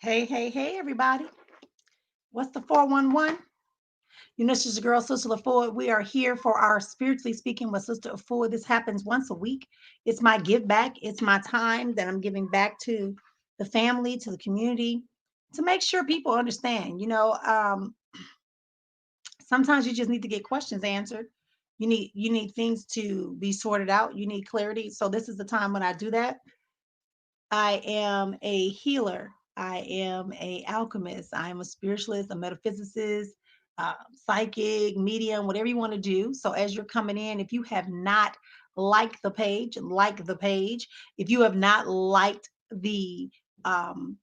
Hey, hey, hey, everybody. What's the 411? This is your girl, Sister LaFoy. We are here for our Spiritually Speaking with Sister LaFoy. This happens once a week. It's my give back. It's my time that I'm giving back to the family, to the community, to make sure people understand. Sometimes you just need to get questions answered. You need things to be sorted out. You need clarity. So this is the time when I do that. I am a healer. I am a alchemist. I am a spiritualist, a metaphysicist, psychic, medium, whatever you want to do. So as you're coming in, if you have not liked the page, like the page. If you have not liked um,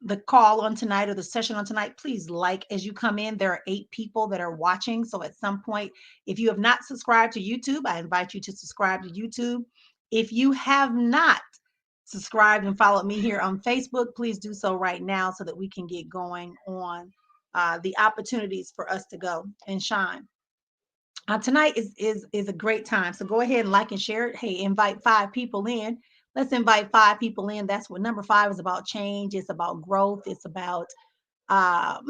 the call on tonight or the session on tonight, please like as you come in. There are 8 people that are watching. So at some point, if you have not subscribed to YouTube, I invite you to subscribe to YouTube. If you have not subscribed and followed me here on Facebook, please do so right now so that we can get going on the opportunities for us to go and shine. Tonight is a great time. So go ahead and like and share it. Hey, invite 5 people in. Let's invite 5 people in. That's what number 5 is about: change. It's about growth. It's um,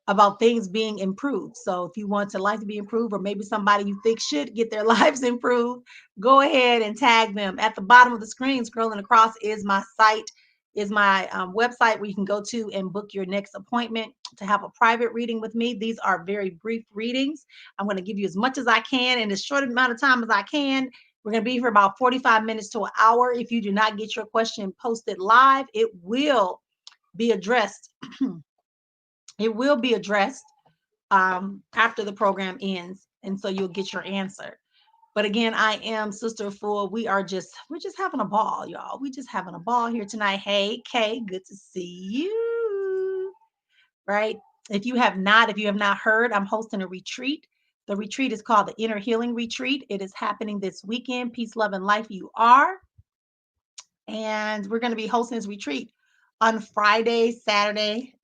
about things being improved. So if you want your life to be improved, or maybe somebody you think should get their lives improved, go ahead and tag them. At the bottom of the screen, scrolling across, is my site, is my website where you can go to and book your next appointment to have a private reading with me. These are very brief readings. I'm going to give you as much as I can in as short amount of time as I can. We're going to be here about 45 minutes to an hour. If you do not get your question posted live, it will be addressed. It will be addressed after the program ends, and so you'll get your answer. But again, I am Sister Fool. We're just having a ball, y'all. We just having a ball here tonight. Hey, Kay, good to see you. Right? If you have not heard, I'm hosting a retreat. The retreat is called the Inner Healing Retreat. It is happening this weekend. Peace, love, and life. You are, and we're going to be hosting this retreat on Friday, Saturday.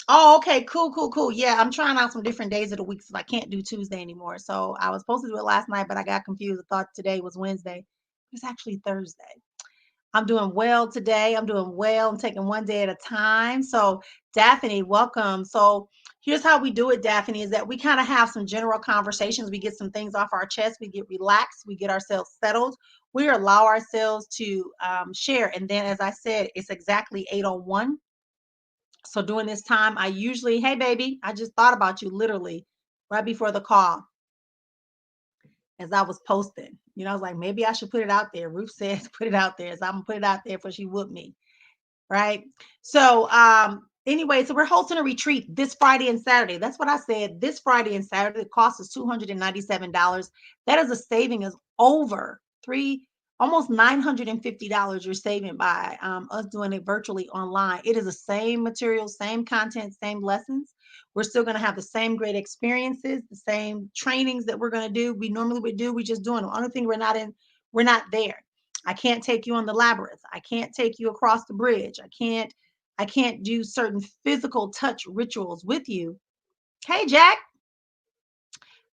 Oh, okay, cool, cool, cool. Yeah, I'm trying out some different days of the week, so I can't do Tuesday anymore. So I was supposed to do it last night, but I got confused. I thought today was Wednesday. It's actually Thursday. I'm doing well today. I'm doing well. I'm taking one day at a time. So, Daphne, welcome. So, here's how we do it, Daphne, is that we kind of have some general conversations. We get some things off our chest. We get relaxed. We get ourselves settled. We allow ourselves to share. And then, as I said, it's exactly 8:01. So during this time, I usually, hey baby, I just thought about you literally right before the call as I was posting. I was like, maybe I should put it out there. Ruth says put it out there. So I'm gonna put it out there before she whooped me. Right. So anyway, so we're hosting a retreat this Friday and Saturday. That's what I said. This Friday and Saturday, the cost is $297. That is a saving of over almost $950 you're saving by us doing it virtually online. It is the same material, same content, same lessons. We're still going to have the same great experiences, the same trainings that we're going to do. We normally would do. We just doing them. Only thing we're not there. I can't take you on the labyrinth. I can't take you across the bridge. I can't do certain physical touch rituals with you. Hey Jack,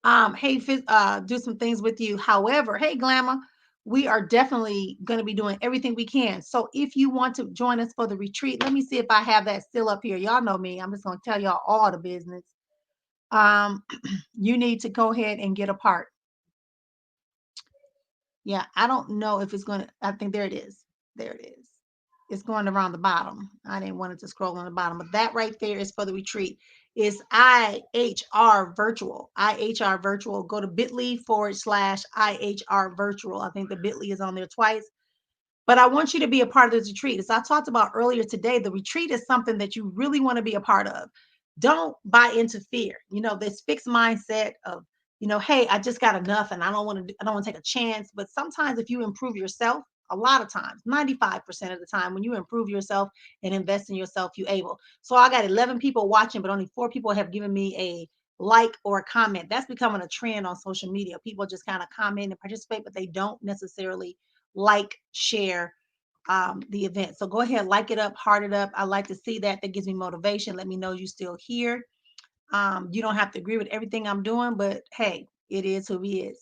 do some things with you. However, hey Glamour, we are definitely going to be doing everything we can. So if you want to join us for the retreat, let me see if I have that still up here. Y'all know me. I'm just going to tell y'all all the business. Um, you need to go ahead and get a part. Yeah, I don't know if it's going to, I think there it is. There it is. It's going around the bottom. I didn't want it to scroll on the bottom, but that right there is for the retreat. Is IHR virtual. IHR virtual. Go to bit.ly/IHR virtual. I think the bit.ly is on there twice. But I want you to be a part of this retreat. As I talked about earlier today, the retreat is something that you really want to be a part of. Don't buy into fear. This fixed mindset of, hey, I just got enough and I don't want to take a chance. But sometimes if you improve yourself, a lot of times, 95% of the time, when you improve yourself and invest in yourself, you able. So I got 11 people watching, but only 4 people have given me a like or a comment. That's becoming a trend on social media. People just kind of comment and participate, but they don't necessarily like, share the event. So go ahead, like it up, heart it up. I like to see that. That gives me motivation. Let me know you're still here. You don't have to agree with everything I'm doing, but hey, it is who he is.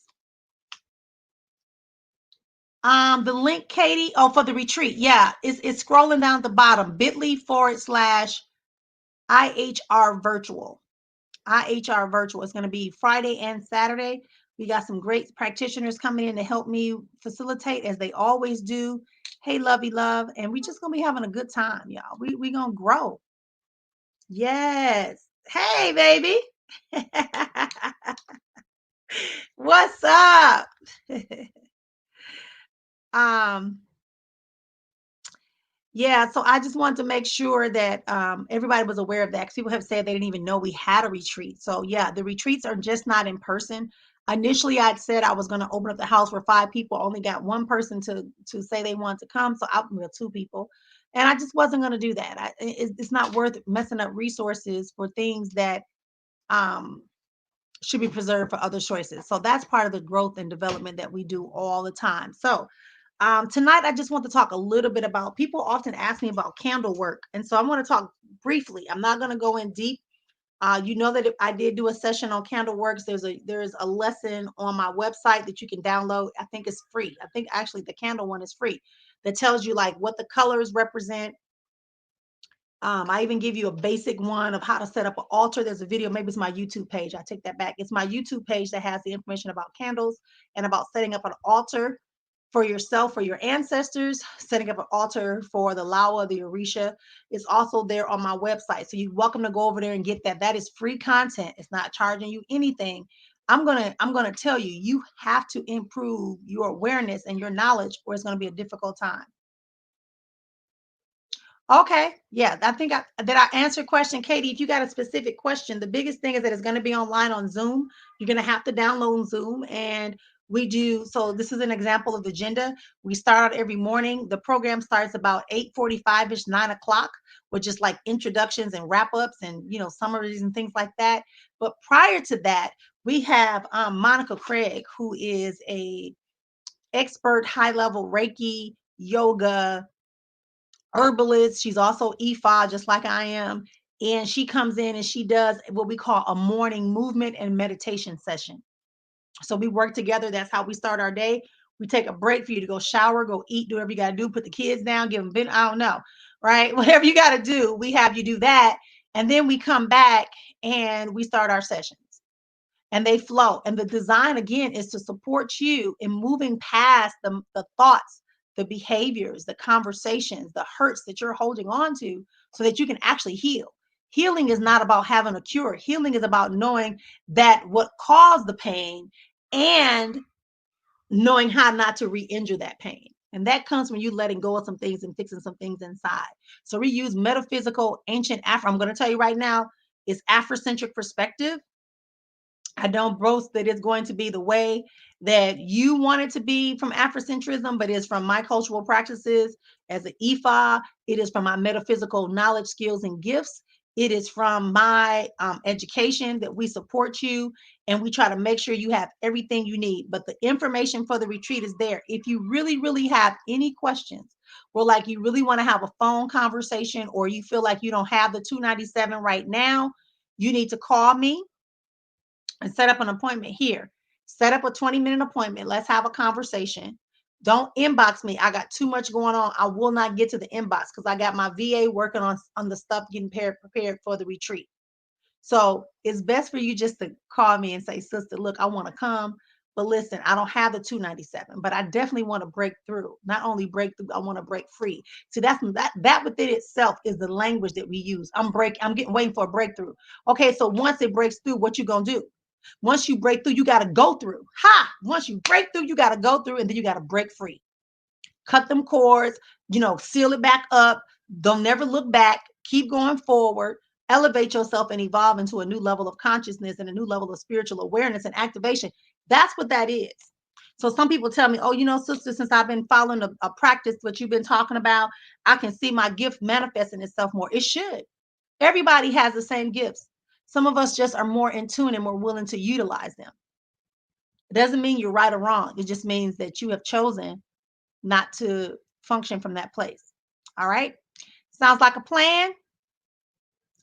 The link, Katie, oh, for the retreat. Yeah, it's scrolling down at the bottom, bit.ly/IHR virtual. IHR virtual. It's going to be Friday and Saturday. We got some great practitioners coming in to help me facilitate as they always do. Hey, lovey love. And we just going to be having a good time, y'all. We going to grow. Yes. Hey, baby. What's up? um, Yeah, so I just wanted to make sure that everybody was aware of that because people have said they didn't even know we had a retreat. So yeah, the retreats are just not in person. Initially, I'd said I was going to open up the house for 5 people. Only got one person to say they want to come, so I well 2 people, and I just wasn't going to do that. It's not worth messing up resources for things that um, should be preserved for other choices. So that's part of the growth and development that we do all the time. So tonight, I just want to talk a little bit about people often ask me about candle work. And so I want to talk briefly. I'm not going to go in deep. You know that if I did do a session on candle works, there's a lesson on my website that you can download. I think it's free. I think actually the candle one is free that tells you like what the colors represent. I even give you a basic one of how to set up an altar. There's a video, maybe it's my YouTube page. I take that back. It's my YouTube page that has the information about candles and about setting up an altar for yourself, for your ancestors, setting up an altar for the Lawa, the Orisha. It's also there on my website. So you're welcome to go over there and get that. That is free content. It's not charging you anything. I'm gonna tell you, you have to improve your awareness and your knowledge, or it's gonna be a difficult time. Okay. Yeah, I think did I answer your question, Katie? If you got a specific question, the biggest thing is that it's going to be online on Zoom. You're going to have to download Zoom, and we do. So this is an example of the agenda. We start out every morning. The program starts about 8:45 ish, 9 o'clock, with just like introductions and wrap ups and summaries and things like that. But prior to that, we have Monica Craig, who is a expert high level Reiki yoga herbalist. She's also EFA, just like I am. And she comes in and she does what we call a morning movement and meditation session. So we work together. That's how we start our day. We take a break for you to go shower, go eat, do whatever you got to do, put the kids down, give them bed. I don't know, right? Whatever you got to do, we have you do that. And then we come back and we start our sessions and they flow. And the design again is to support you in moving past the thoughts, the behaviors, the conversations, the hurts that you're holding on to so that you can actually heal. Healing is not about having a cure. Healing is about knowing that what caused the pain and knowing how not to re-injure that pain. And that comes from you letting go of some things and fixing some things inside. So we use metaphysical ancient Afro. I'm going to tell you right now, it's Afrocentric perspective. I don't boast that it's going to be the way that you want it to be from Afrocentrism, but it's from my cultural practices as an Ifa. It is from my metaphysical knowledge, skills, and gifts. It is from my education that we support you and we try to make sure you have everything you need. But the information for the retreat is there. If you really, really have any questions, or like you really want to have a phone conversation, or you feel like you don't have the 297 right now, you need to call me and set up an appointment here. Set up a 20-minute appointment. Let's have a conversation. Don't inbox me. I got too much going on. I will not get to the inbox because I got my VA working on the stuff getting prepared for the retreat. So it's best for you just to call me and say, sister, look, I want to come. But listen, I don't have the 297, but I definitely want to break through. Not only break through, I want to break free. See, that within itself is the language that we use. I'm getting waiting for a breakthrough. Okay, so once it breaks through, what you gonna do? Once you break through, you got to go through. Ha! Once you break through, you got to go through, and then you got to break free. Cut them cords, seal it back up. Don't never look back. Keep going forward. Elevate yourself and evolve into a new level of consciousness and a new level of spiritual awareness and activation. That's what that is. So some people tell me, oh, sister, since I've been following a practice, what you've been talking about, I can see my gift manifesting itself more. It should. Everybody has the same gifts. Some of us just are more in tune and more willing to utilize them. It doesn't mean you're right or wrong. It just means that you have chosen not to function from that place. All right. Sounds like a plan.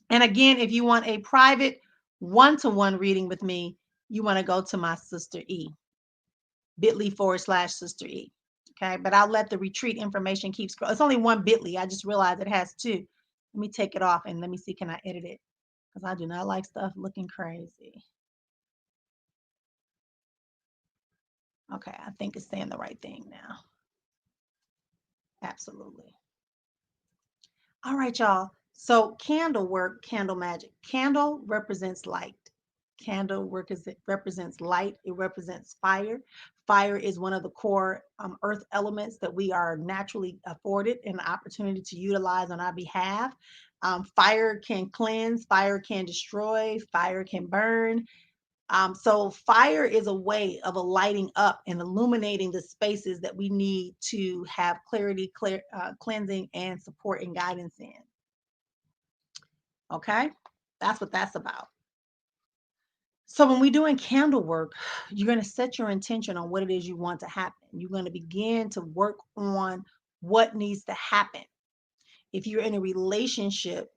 And again, if you want a private one-to-one reading with me, you want to go to my Sister E, bit.ly/Sister E. Okay, but I'll let the retreat information keep scrolling. It's only one bit.ly. I just realized it has two. Let me take it off and let me see, can I edit it? Because I do not like stuff looking crazy. Okay, I think it's saying the right thing now. Absolutely. All right, y'all. So candle work, candle magic. Candle represents light. Candle work is, it represents light. It represents fire. Fire is one of the core earth elements that we are naturally afforded an opportunity to utilize on our behalf. Fire can cleanse, fire can destroy, fire can burn. So fire is a way of a lighting up and illuminating the spaces that we need to have clarity, cleansing, and support and guidance in. Okay, that's what that's about. So when we're doing candle work, you're going to set your intention on what it is you want to happen. You're going to begin to work on what needs to happen. If you're in a relationship,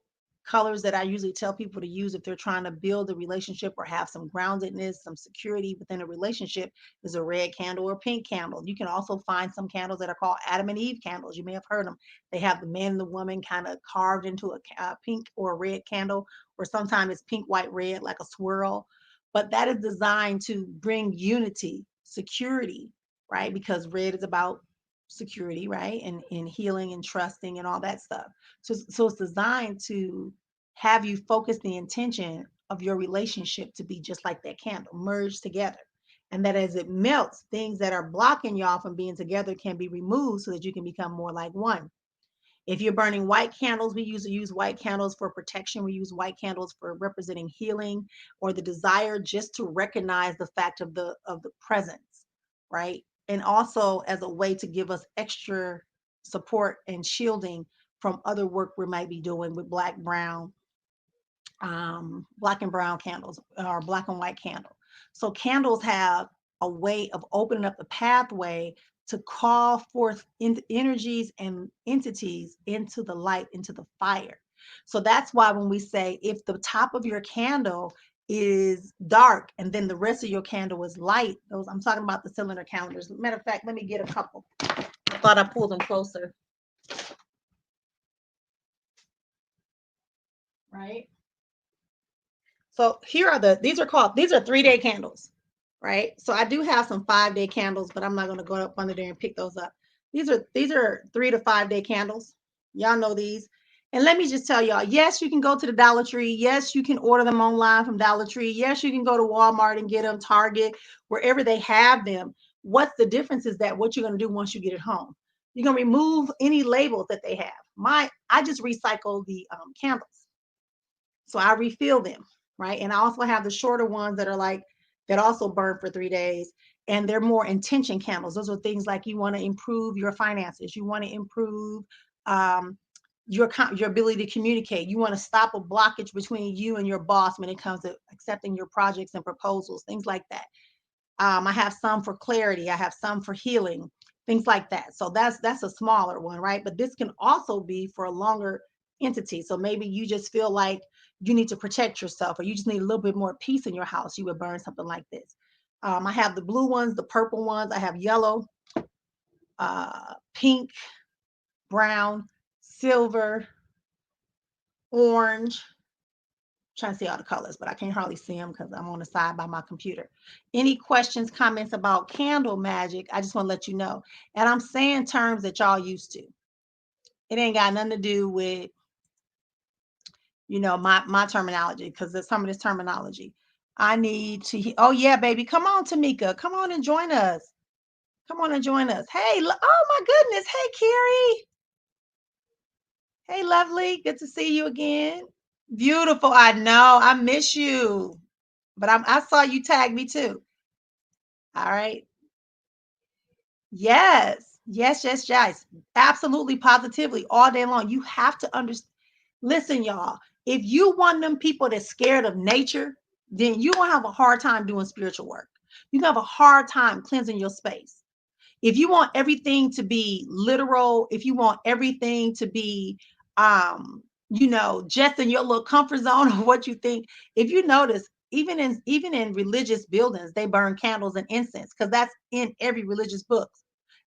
colors that I usually tell people to use if they're trying to build a relationship or have some groundedness, some security within a relationship is a red candle or pink candle. You can also find some candles that are called Adam and Eve candles. You may have heard them. They have the man and the woman kind of carved into a pink or a red candle, or sometimes it's pink, white, red, like a swirl. But that is designed to bring unity, security, right? Because red is about security, right? And healing and trusting and all that stuff. So it's designed to have you focus the intention of your relationship to be just like that candle, merged together. And that as it melts, things that are blocking y'all from being together can be removed so that you can become more like one. If you're burning white candles, we usually use white candles for protection. We use white candles for representing healing or the desire just to recognize the fact of the presence, right? And also as a way to give us extra support and shielding from other work we might be doing with black and brown candles or black and white candle. So candles have a way of opening up the pathway to call forth energies and entities into the light, into the fire. So that's why when we say if the top of your candle is dark and then the rest of your candle is light, those I'm talking about the cylinder calendars. Matter of fact, let me get a couple. I thought I pulled them closer, right? So here are these are 3-day candles, right? So I do have some 5-day candles, but I'm not going to go up under there and pick those up. These are 3 to 5 day candles. Y'all know these. And let me just tell y'all, yes, you can go to the Dollar Tree. Yes, you can order them online from Dollar Tree. Yes, you can go to Walmart and get them, Target, wherever they have them. What's the difference is that what you're going to do once you get it home. You're going to remove any labels that they have. I just recycle the candles. So I refill them, right? And I also have the shorter ones that are like that also burn for 3 days, and they're more intention candles. Those are things like you want to improve your finances, you want to improve um, your ability to communicate. You want to stop a blockage between you and your boss when it comes to accepting your projects and proposals, things like that. I have some for clarity. I have some for healing, things like that. So that's a smaller one, right? But this can also be for a longer entity. So maybe you just feel like you need to protect yourself, or you just need a little bit more peace in your house. You would burn something like this. I have the blue ones, the purple ones. I have yellow, pink, brown, silver, orange, trying to see all the colors, but I can't hardly see them because I'm on the side by my computer. Any questions, comments about candle magic? I just want to let you know. And I'm saying terms that y'all used to. It ain't got nothing to do with, my terminology, because there's some of this terminology. I need to, oh yeah, baby. Come on, Tamika. Come on and join us. Come on and join us. Hey, oh my goodness. Hey, Carrie. Hey, lovely. Good to see you again. Beautiful. I know. I miss you. But I saw you tag me too. All right. Yes. Yes, yes, yes. Absolutely, positively, all day long. You have to understand. Listen, y'all, if you want them people that's scared of nature, then you're gonna have a hard time doing spiritual work. You're gonna have a hard time cleansing your space. If you want everything to be literal, if you want everything to be just in your little comfort zone of what you think, if you notice, even in religious buildings, they burn candles and incense because that's in every religious book.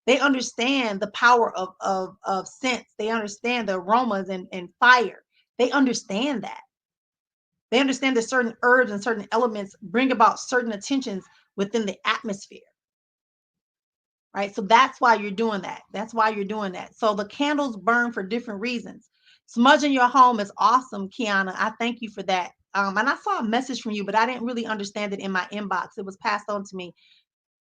They understand the power of scents. They understand the aromas and fire. They understand that. They understand that certain herbs and certain elements bring about certain attentions within the atmosphere, right? So that's why you're doing that. That's why you're doing that. So the candles burn for different reasons. Smudging your home is awesome, Kiana. I thank you for that. And I saw a message from you, but I didn't really understand it in my inbox. It was passed on to me.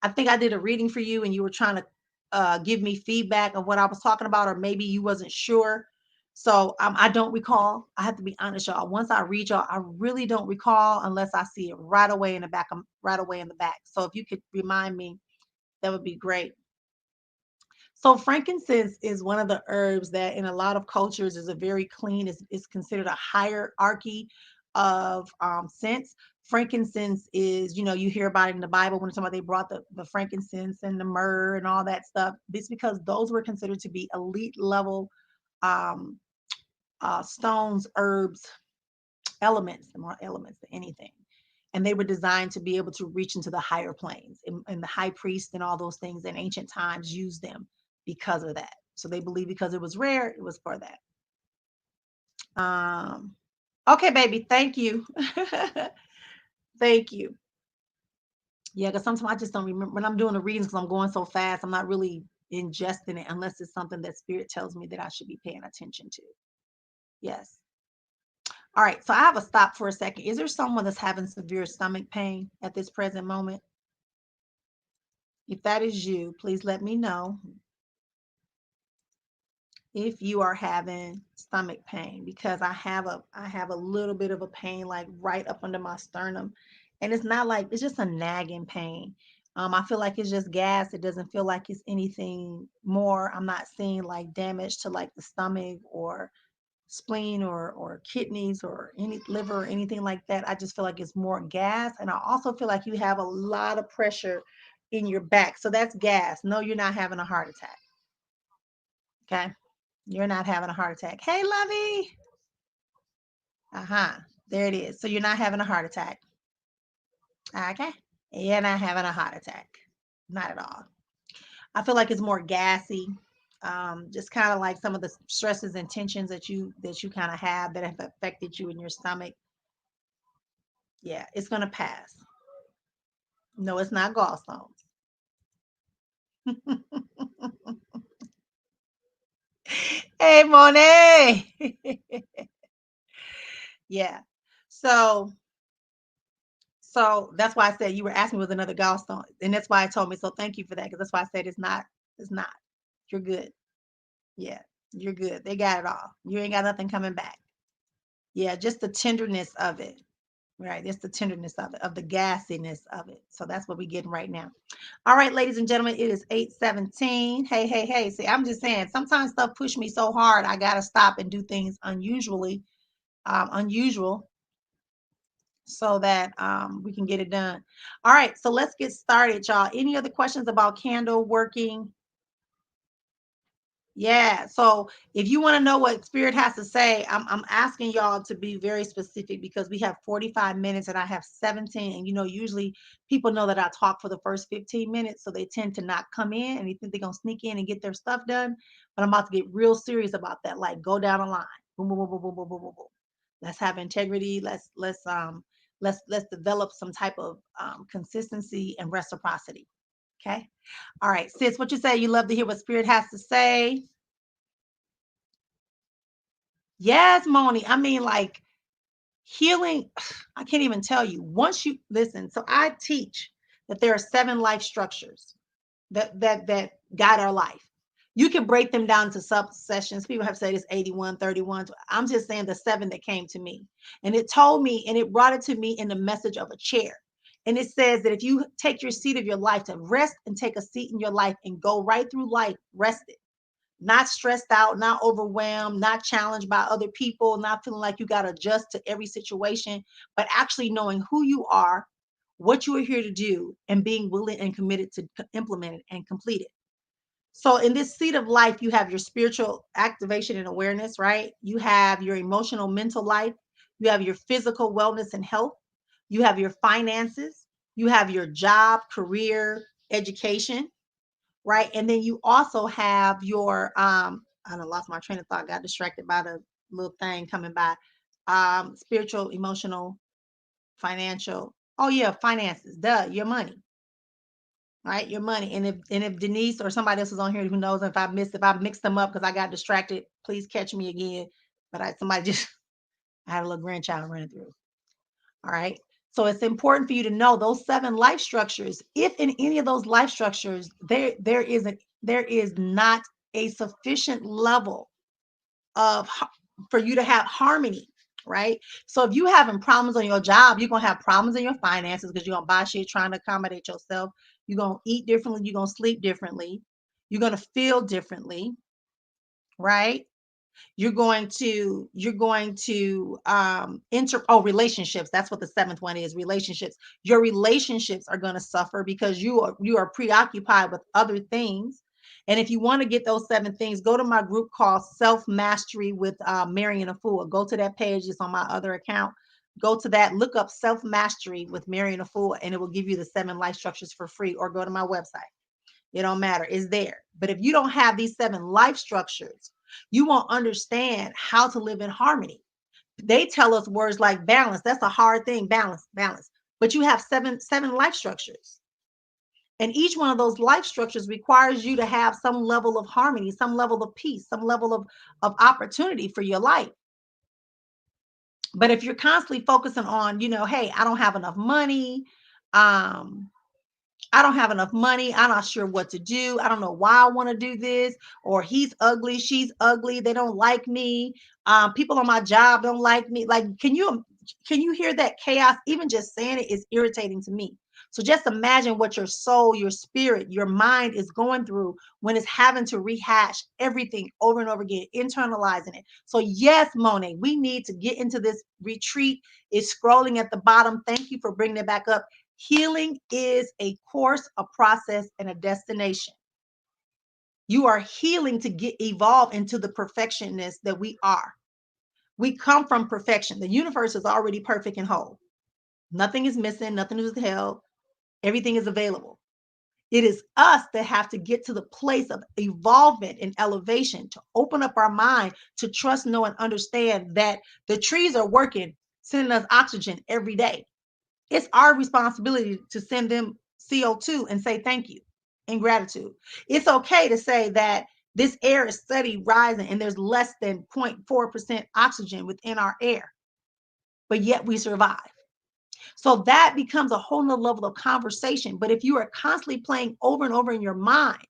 I think I did a reading for you and you were trying to give me feedback of what I was talking about, or maybe you wasn't sure. So I don't recall. I have to be honest, y'all. Once I read y'all, I really don't recall unless I see it right away in the back, right away in the back. So if you could remind me, that would be great. So frankincense is one of the herbs that in a lot of cultures is a very clean, is considered a hierarchy of scents. Frankincense is, you hear about it in the Bible when somebody they brought the frankincense and the myrrh and all that stuff. This because those were considered to be elite level um, stones, herbs, elements, the more elements than anything. And they were designed to be able to reach into the higher planes. And the high priest and all those things in ancient times used them because of that. So they believe because it was rare, it was for that. Okay, baby. Thank you. Thank you. Yeah, because sometimes I just don't remember when I'm doing the readings because I'm going so fast. I'm not really ingesting it unless it's something that spirit tells me that I should be paying attention to. Yes. All right. So I have a stop for a second. Is there someone that's having severe stomach pain at this present moment? If that is you, please let me know if you are having stomach pain because I have a little bit of a pain like right up under my sternum, and it's not like it's just a nagging pain. I feel like it's just gas. It doesn't feel like it's anything more. I'm not seeing like damage to like the stomach or spleen or kidneys or any liver or anything like that. I just feel like it's more gas, and I also feel like you have a lot of pressure in your back. So that's gas. No, you're not having a heart attack. Okay. You're not having a heart attack. Hey, Lovey. Uh-huh. There it is. So you're not having a heart attack. Okay. You're not having a heart attack. Not at all. I feel like it's more gassy. Just kind of like some of the stresses and tensions that you kind of have that have affected you in your stomach. Yeah, it's gonna pass. No, it's not gallstones. Hey, Monet. Yeah. So So that's why I said you were asking me with another gallstone, and that's why I told me. So thank you for that, because that's why I said it's not. It's not. You're good. Yeah, you're good. They got it all. You ain't got nothing coming back. Yeah, just the tenderness of it. Right, it's the tenderness of it, of the gassiness of it. So that's what we're getting right now. All right, ladies and gentlemen, it is 8:17. Hey, hey, hey. See, I'm just saying, sometimes stuff push me so hard, I gotta stop and do things unusual, so that we can get it done. All right, so let's get started, y'all. Any other questions about candle working? Yeah. So if you want to know what spirit has to say, I'm asking y'all to be very specific because we have 45 minutes and I have 17. And usually people know that I talk for the first 15 minutes, so they tend to not come in and they think they're gonna sneak in and get their stuff done. But I'm about to get real serious about that. Like go down the line. Boom, boom, boom, boom, boom, boom, boom, boom, boom. Let's have integrity. Let's develop some type of consistency and reciprocity. Okay. All right, sis, what you say? You love to hear what spirit has to say. Yes, Moni. I mean, like healing, I can't even tell you. Once you listen, so I teach that there are 7 life structures that guide our life. You can break them down to subsessions. People have said it's 81, 31. I'm just saying the 7 that came to me. And it told me, and it brought it to me in the message of a chair. And it says that if you take your seat of your life to rest and take a seat in your life and go right through life rested, not stressed out, not overwhelmed, not challenged by other people, not feeling like you got to adjust to every situation, but actually knowing who you are, what you are here to do, and being willing and committed to implement it and complete it. So, in this seat of life, you have your spiritual activation and awareness, right? You have your emotional, mental life, you have your physical wellness and health, you have your finances, you have your job, career, education, right? And then you also have your I done lost my train of thought, got distracted by the little thing coming by. Spiritual, emotional, financial. Oh yeah, finances. Duh, your money, right? Your money. And if Denise or somebody else is on here who knows, if I mixed them up because I got distracted, please catch me again. But somebody just I had a little grandchild running through. All right. So it's important for you to know those 7 life structures. If in any of those life structures there is not a sufficient level of for you to have harmony, right? So if you having problems on your job, you're gonna have problems in your finances because you're gonna buy shit trying to accommodate yourself. You're gonna eat differently. You're gonna sleep differently. You're gonna feel differently, right? You're going to enter relationships. That's what the 7th one is, relationships. Your relationships are going to suffer because you are preoccupied with other things. And if you want to get those 7 things, go to my group called Self Mastery with Marion Afua. Go to that page. It's on my other account. Go to that, look up Self Mastery with Marion Afua, and it will give you the 7 life structures for free, or go to my website. It don't matter. It's there. But if you don't have these 7 life structures, you won't understand how to live in harmony. They tell us words like balance. That's a hard thing. Balance, balance. But you have seven life structures. And each one of those life structures requires you to have some level of harmony, some level of peace, some level of opportunity for your life. But if you're constantly focusing on, hey, I don't have enough money, um, I don't have enough money. I'm not sure what to do. I don't know why I want to do this. Or he's ugly. She's ugly. They don't like me. People on my job don't like me. Like, can you hear that chaos? Even just saying it is irritating to me. So just imagine what your soul, your spirit, your mind is going through when it's having to rehash everything over and over again, internalizing it. So yes, Monet, we need to get into this retreat. It's scrolling at the bottom. Thank you for bringing it back up. Healing is a course, a process, and a destination. You are healing to evolve into the perfectionist that we are. We come from perfection. The universe is already perfect and whole. Nothing is missing, nothing is withheld, everything is available. It is us that have to get to the place of evolvement and elevation, to open up our mind, to trust, know, and understand that the trees are working, sending us oxygen every day. It's our responsibility to send them CO2 and say thank you in gratitude. It's okay to say that this air is steady rising and there's less than 0.4% oxygen within our air, but yet we survive. So that becomes a whole nother level of conversation. But if you are constantly playing over and over in your mind,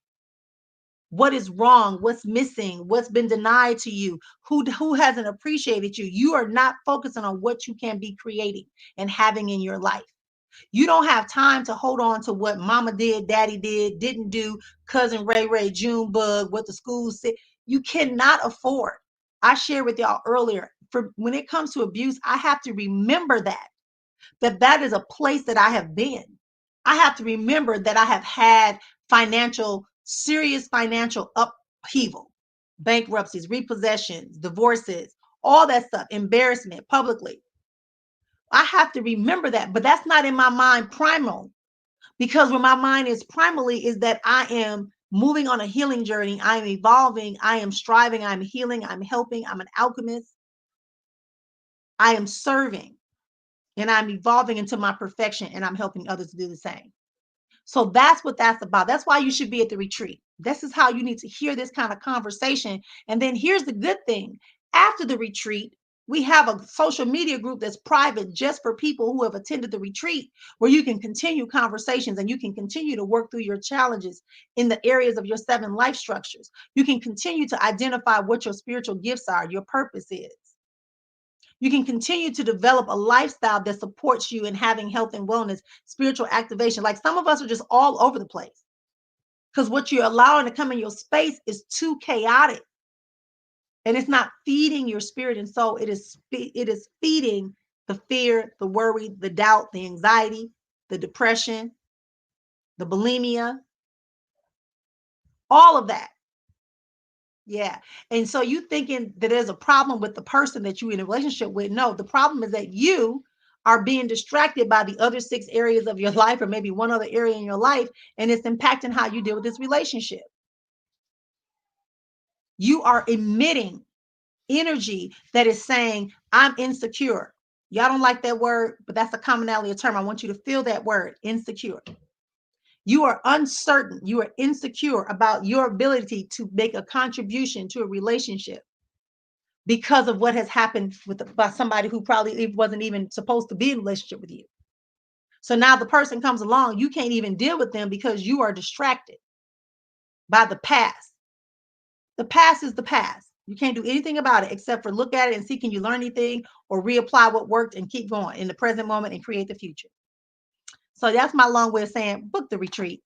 what is wrong, what's missing, what's been denied to you, who hasn't appreciated you, you are not focusing on what you can be creating and having in your life. You don't have time to hold on to what mama did, daddy did, didn't do, cousin Ray Ray, June Bug, what the school said. You cannot afford. I shared with y'all earlier, for when it comes to abuse, I have to remember that is a place that I have been. I have to remember that I have had serious financial upheaval, bankruptcies, repossessions, divorces, all that stuff, embarrassment publicly. I have to remember that, but that's not in my mind primal, because where my mind is primally is that I am moving on a healing journey. I am evolving. I am striving. I'm healing. I'm helping. I'm an alchemist. I am serving, and I'm evolving into my perfection, and I'm helping others to do the same. So that's what that's about. That's why you should be at the retreat. This is how you need to hear this kind of conversation. And then here's the good thing. After the retreat, we have a social media group that's private just for people who have attended the retreat, where you can continue conversations and you can continue to work through your challenges in the areas of your 7 life structures. You can continue to identify what your spiritual gifts are, your purpose is. You can continue to develop a lifestyle that supports you in having health and wellness, spiritual activation. Like some of us are just all over the place because what you're allowing to come in your space is too chaotic, and it's not feeding your spirit and soul. It is feeding the fear, the worry, the doubt, the anxiety, the depression, the bulimia, all of that. Yeah. And so you thinking that there's a problem with the person that you're in a relationship with. No, the problem is that you are being distracted by the other 6 areas of your life, or maybe one other area in your life, and it's impacting how you deal with this relationship. You are emitting energy that is saying, I'm insecure. Y'all don't like that word, but that's a commonality of term. I want you to feel that word, insecure. You are uncertain. You are insecure about your ability to make a contribution to a relationship because of what has happened by somebody who probably wasn't even supposed to be in a relationship with you. So now the person comes along, you can't even deal with them because you are distracted by the past. The past is the past. You can't do anything about it except for look at it and see, can you learn anything or reapply what worked and keep going in the present moment and create the future. So that's my long way of saying book the retreat.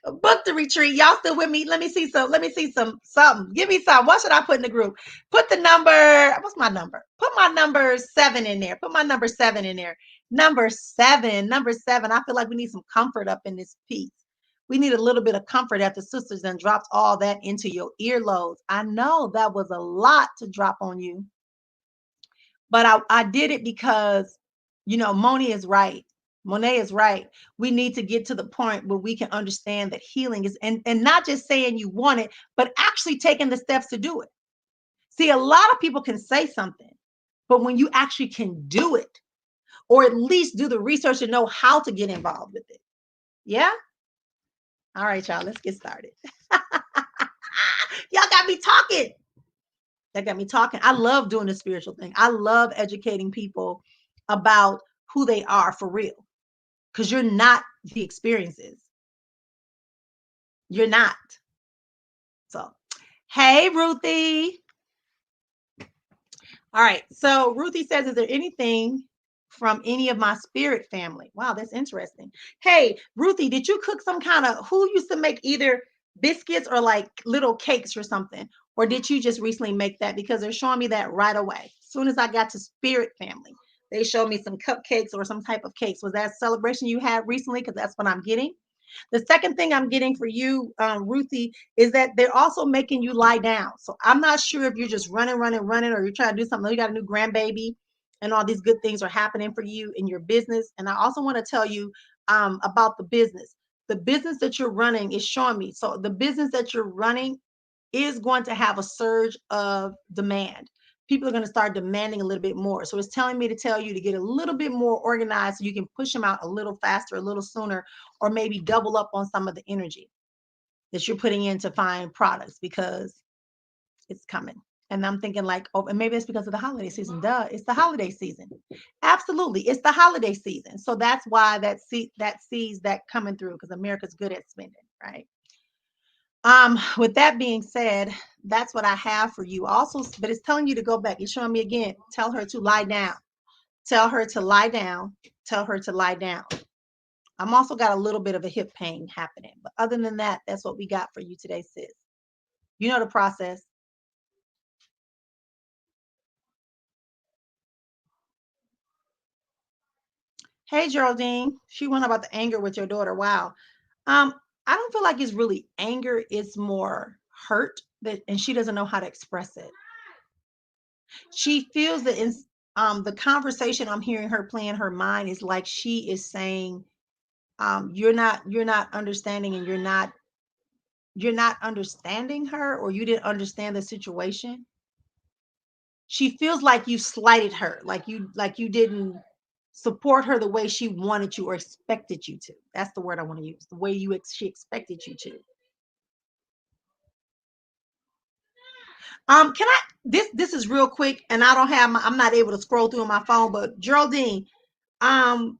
Book the retreat. Y'all still with me? Let me see some. Let me see something. Give me some. What should I put in the group? Put the number. What's my number? Put my number 7 in there. Put my number 7 in there. Number 7. Number 7. I feel like we need some comfort up in this piece. We need a little bit of comfort after sisters and dropped all that into your earlobes. I know that was a lot to drop on you, but I did it because, Moni is right. Monet is right. We need to get to the point where we can understand that healing is, and not just saying you want it, but actually taking the steps to do it. See, a lot of people can say something, but when you actually can do it, or at least do the research and know how to get involved with it. Yeah? All right, y'all, let's get started. Y'all got me talking. That got me talking. I love doing the spiritual thing. I love educating people about who they are for real. Because you're not the experiences. You're not. So, hey, Ruthie. All right. So, Ruthie says, is there anything from any of my spirit family? Wow, that's interesting. Hey, Ruthie, did you cook some kind of, who used to make either biscuits or like little cakes or something? Or did you just recently make that? Because they're showing me that right away. As soon as I got to spirit family, they showed me some cupcakes or some type of cakes. Was that a celebration you had recently? Because that's what I'm getting. The second thing I'm getting for you, Ruthie, is that they're also making you lie down. So I'm not sure if you're just running, or you're trying to do something. You got a new grandbaby, and all these good things are happening for you in your business. And I also want to tell you about the business. The business that you're running is showing me. So the business that you're running is going to have a surge of demand. People are going to start demanding a little bit more. So it's telling me to tell you to get a little bit more organized so you can push them out a little faster, a little sooner, or maybe double up on some of the energy that you're putting in to find products because it's coming. And I'm thinking like, oh, and maybe it's because of the holiday season. Duh, it's the holiday season. Absolutely, it's the holiday season. So that's why that sees that coming through because America's good at spending, right? With that being said, that's what I have for you. Also, but it's telling you to go back. It's showing me again. Tell her to lie down. Tell her to lie down. Tell her to lie down. I'm also got a little bit of a hip pain happening. But other than that, that's what we got for you today, sis. You know the process. Hey, Geraldine. She went about the anger with your daughter. Wow. Um, I don't feel like it's really anger. It's more hurt that, and she doesn't know how to express it. She feels that in the conversation I'm hearing her play in her mind is like she is saying, you're not understanding, and you're not understanding her, or you didn't understand the situation. She feels like you slighted her, like you didn't support her the way she wanted you or expected you to. That's the word I want to use. The way she expected you to. Can I this is real quick, and I don't have I'm not able to scroll through on my phone, but Geraldine, um,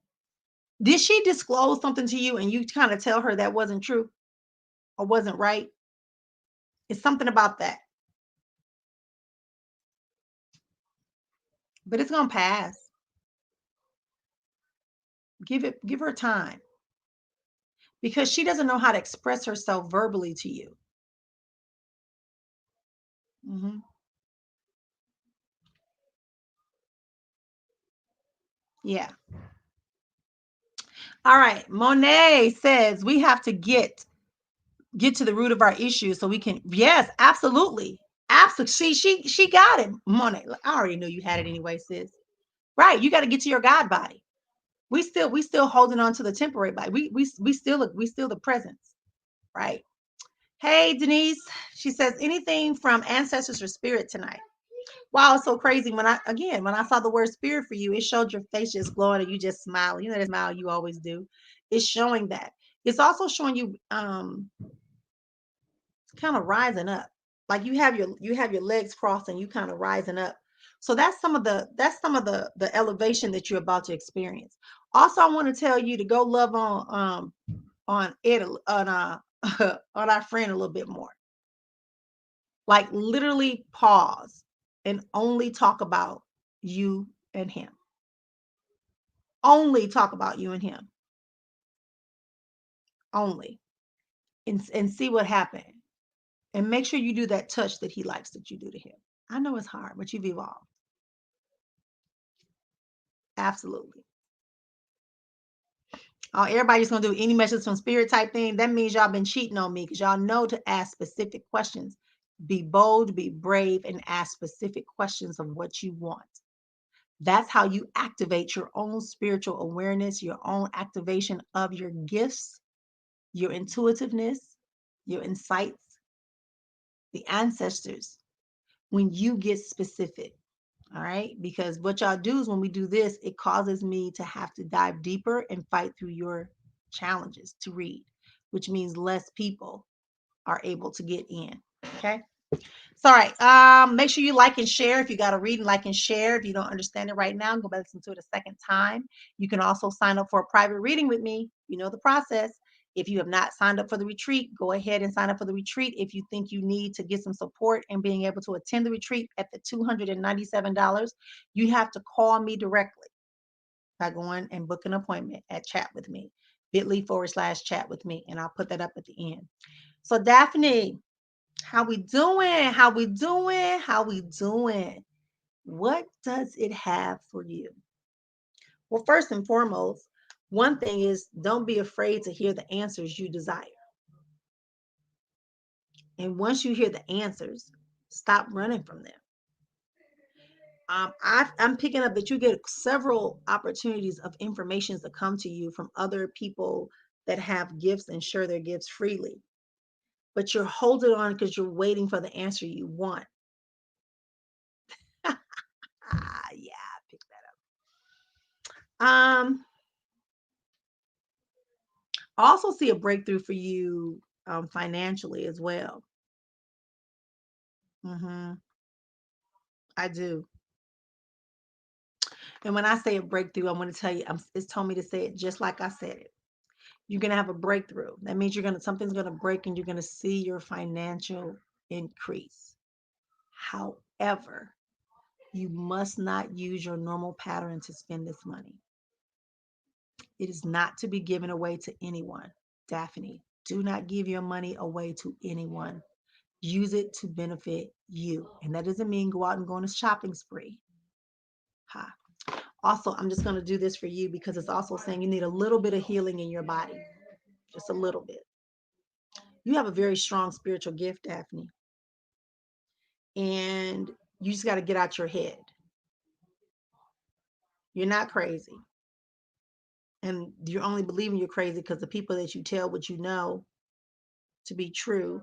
did she disclose something to you and you kind of tell her that wasn't true or wasn't right? It's something about that, but it's gonna pass. Give her time because she doesn't know how to express herself verbally to you. Hmm. Yeah. All right. Monet says we have to get to the root of our issues so we can. Yes, absolutely. Absolutely. She got it. Money. I already knew you had it anyway, sis. Right. You got to get to your God body. We still holding on to the temporary body. We still the presence. Right. Hey, Denise. She says anything from ancestors or spirit tonight. Wow, it's so crazy. When I saw the word spirit for you, it showed your face just glowing and you just smiling. You know that smile you always do. It's showing that. It's also showing you kind of rising up. Like you have your legs crossed and you kind of rising up. So that's some of the elevation that you're about to experience. Also, I want to tell you to go love on it on on our friend a little bit more. Like literally pause and only talk about you and him. Only talk about you and him. Only. And see what happened. And make sure you do that touch that he likes that you do to him. I know it's hard, but you've evolved. Absolutely. Oh, everybody's gonna do any message from spirit type thing. That means y'all been cheating on me because y'all know to ask specific questions. Be bold, be brave, and ask specific questions of what you want. That's how you activate your own spiritual awareness, your own activation of your gifts, your intuitiveness, your insights, the ancestors, when you get specific. All right. Because what y'all do is when we do this, it causes me to have to dive deeper and fight through your challenges to read, which means less people are able to get in. Okay. So, all right. Make sure you like and share. If you got a reading, like and share. If you don't understand it right now, go back and listen to it a second time. You can also sign up for a private reading with me. You know the process. If you have not signed up for the retreat, go ahead and sign up for the retreat. If you think you need to get some support and being able to attend the retreat at the $297, you have to call me directly by going and book an appointment at Chat with Me, bit.ly/chat with me. And I'll put that up at the end. So, Daphne, how we doing? How we doing? How we doing? What does it have for you? Well, first and foremost, one thing is don't be afraid to hear the answers you desire. And once you hear the answers, stop running from them. I'm picking up that you get several opportunities of information to come to you from other people that have gifts and share their gifts freely. But you're holding on because you're waiting for the answer you want. Yeah, I picked that up. I also see a breakthrough for you financially as well. I do. And when I say a breakthrough, I want to tell you, it's told me to say it just like I said it. You're gonna have a breakthrough. That means something's gonna break and you're gonna see your financial increase. However, you must not use your normal pattern to spend this money. It is not to be given away to anyone. Daphne, do not give your money away to anyone. Use it to benefit you. And that doesn't mean go out and go on a shopping spree. Ha. Also, I'm just going to do this for you because it's also saying you need a little bit of healing in your body, just a little bit. You have a very strong spiritual gift, Daphne, and you just got to get out your head. You're not crazy. And you're only believing you're crazy because the people that you tell what you know to be true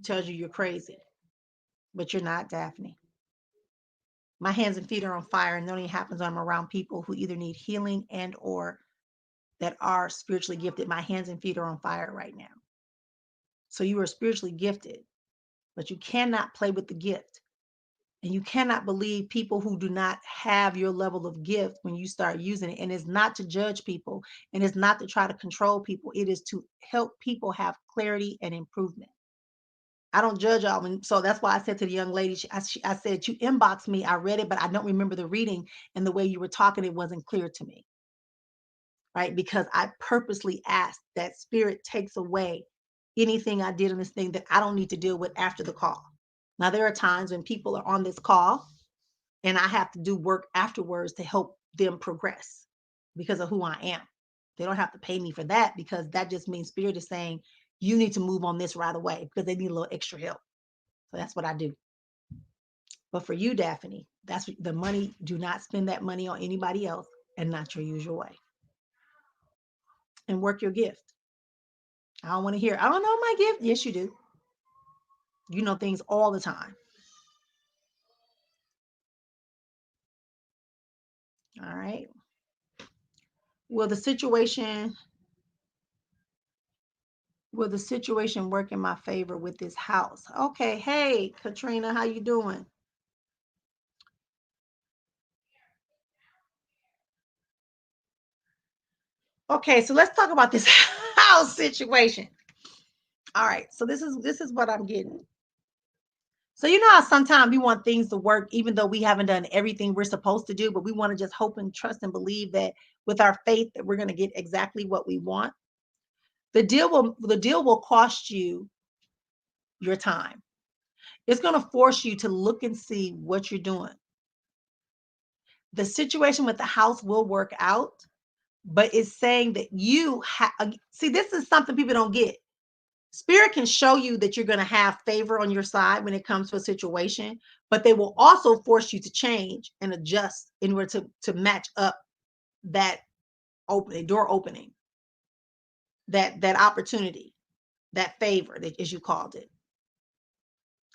tells you you're crazy. But you're not, Daphne. My hands and feet are on fire, and it only happens when I'm around people who either need healing and or that are spiritually gifted. My hands and feet are on fire right now. So you are spiritually gifted, but you cannot play with the gift. And you cannot believe people who do not have your level of gift when you start using it. And it's not to judge people and it's not to try to control people. It is to help people have clarity and improvement. I don't judge y'all. So that's why I said to the young lady, I said, you inboxed me. I read it, but I don't remember the reading. And the way you were talking, it wasn't clear to me. Right? Because I purposely asked that spirit takes away anything I did in this thing that I don't need to deal with after the call. Now, there are times when people are on this call and I have to do work afterwards to help them progress because of who I am. They don't have to pay me for that because that just means spirit is saying, you need to move on this right away because they need a little extra help. So that's what I do. But for you, Daphne, that's the money. Do not spend that money on anybody else and not your usual way. And work your gift. I don't want to hear, I don't know my gift. Yes, you do. You know things all the time. All right. Will the situation will the situation work in my favor with this house? Okay. Hey, Katrina, how you doing? Okay, so let's talk about this house situation. All right. So this is what I'm getting. So you know how sometimes we want things to work even though we haven't done everything we're supposed to do, but we want to just hope and trust and believe that with our faith that we're going to get exactly what we want. The deal will cost you your time. It's going to force you to look and see what you're doing. The situation with the house will work out, but it's saying that see, this is something people don't get. Spirit can show you that you're going to have favor on your side when it comes to a situation, but they will also force you to change and adjust in order to match up that door opening, that opportunity, that favor that as you called it.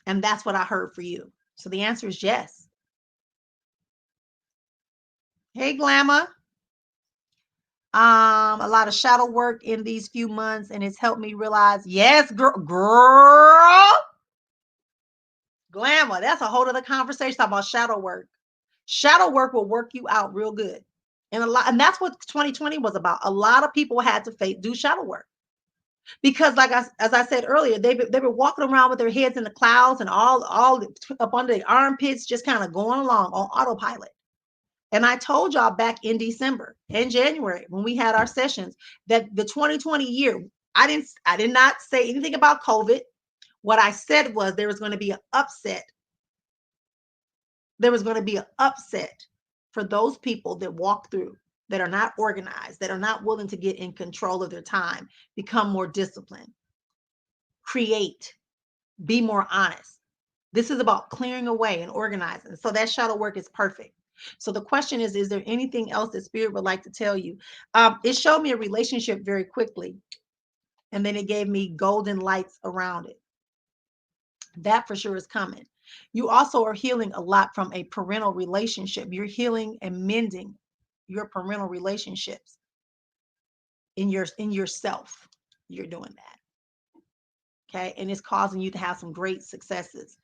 And that's what I heard for you. So the answer is yes. Hey, Glamour. A lot of shadow work in these few months, and it's helped me realize, yes, girl, Glamour. That's a whole other conversation about shadow work. Shadow work will work you out real good. And that's what 2020 was about. A lot of people had to do shadow work because, as I said earlier, they were walking around with their heads in the clouds and all up under the armpits, just kind of going along on autopilot. And I told y'all back in December and January when we had our sessions that the 2020 year, I did not say anything about COVID. What I said was there was going to be an upset. There was going to be an upset for those people that walk through, that are not organized, that are not willing to get in control of their time, become more disciplined, create, be more honest. This is about clearing away and organizing. So that shadow work is perfect. So the question is there anything else that Spirit would like to tell you? It showed me a relationship very quickly, and then it gave me golden lights around it. That for sure is coming. You also are healing a lot from a parental relationship. You're healing and mending your parental relationships in yourself. You're doing that. Okay. And it's causing you to have some great successes.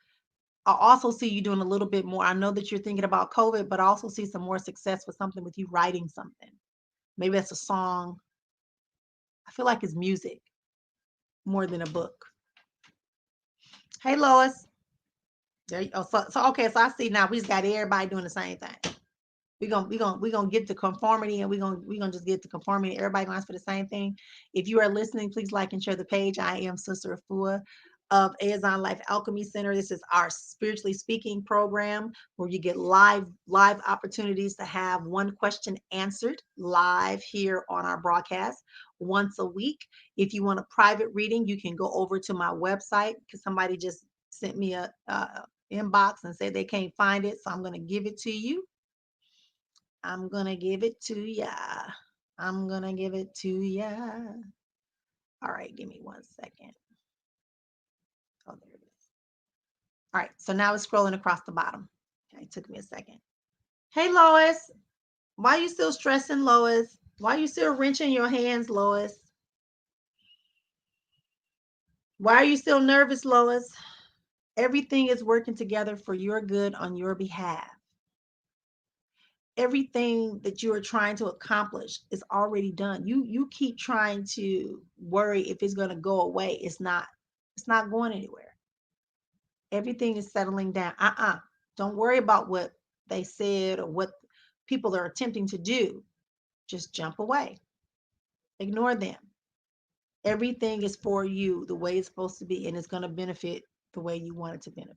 I also see you doing a little bit more. I know that you're thinking about COVID, but I also see some more success with something with you writing something. Maybe that's a song. I feel like it's music more than a book. Hey, Lois. There you go. So okay, so I see now we just got everybody doing the same thing. We gonna get the conformity, and we gonna just get the conformity. Everybody gonna ask for the same thing. If you are listening, please like and share the page. I am Sister Efua of Azon Life Alchemy Center. This is our spiritually speaking program where you get live opportunities to have one question answered live here on our broadcast once a week. If you want a private reading, you can go over to my website because somebody just sent me a inbox and said they can't find it, so I'm going to give it to you. I'm gonna give it to ya. I'm gonna give it to ya. All right, give me 1 second. Oh, there it is. All right, so now it's scrolling across the bottom. Okay, it took me a second. Hey, Lois, why are you still stressing, Lois? Why are you still wrenching your hands, Lois? Why are you still nervous, Lois? Everything is working together for your good on your behalf. Everything that you are trying to accomplish is already done. You keep trying to worry if it's going to go away. It's not going anywhere. Everything is settling down. Don't worry about what they said or what people are attempting to do. Just jump away. Ignore them. Everything is for you the way it's supposed to be, and it's going to benefit the way you want it to benefit.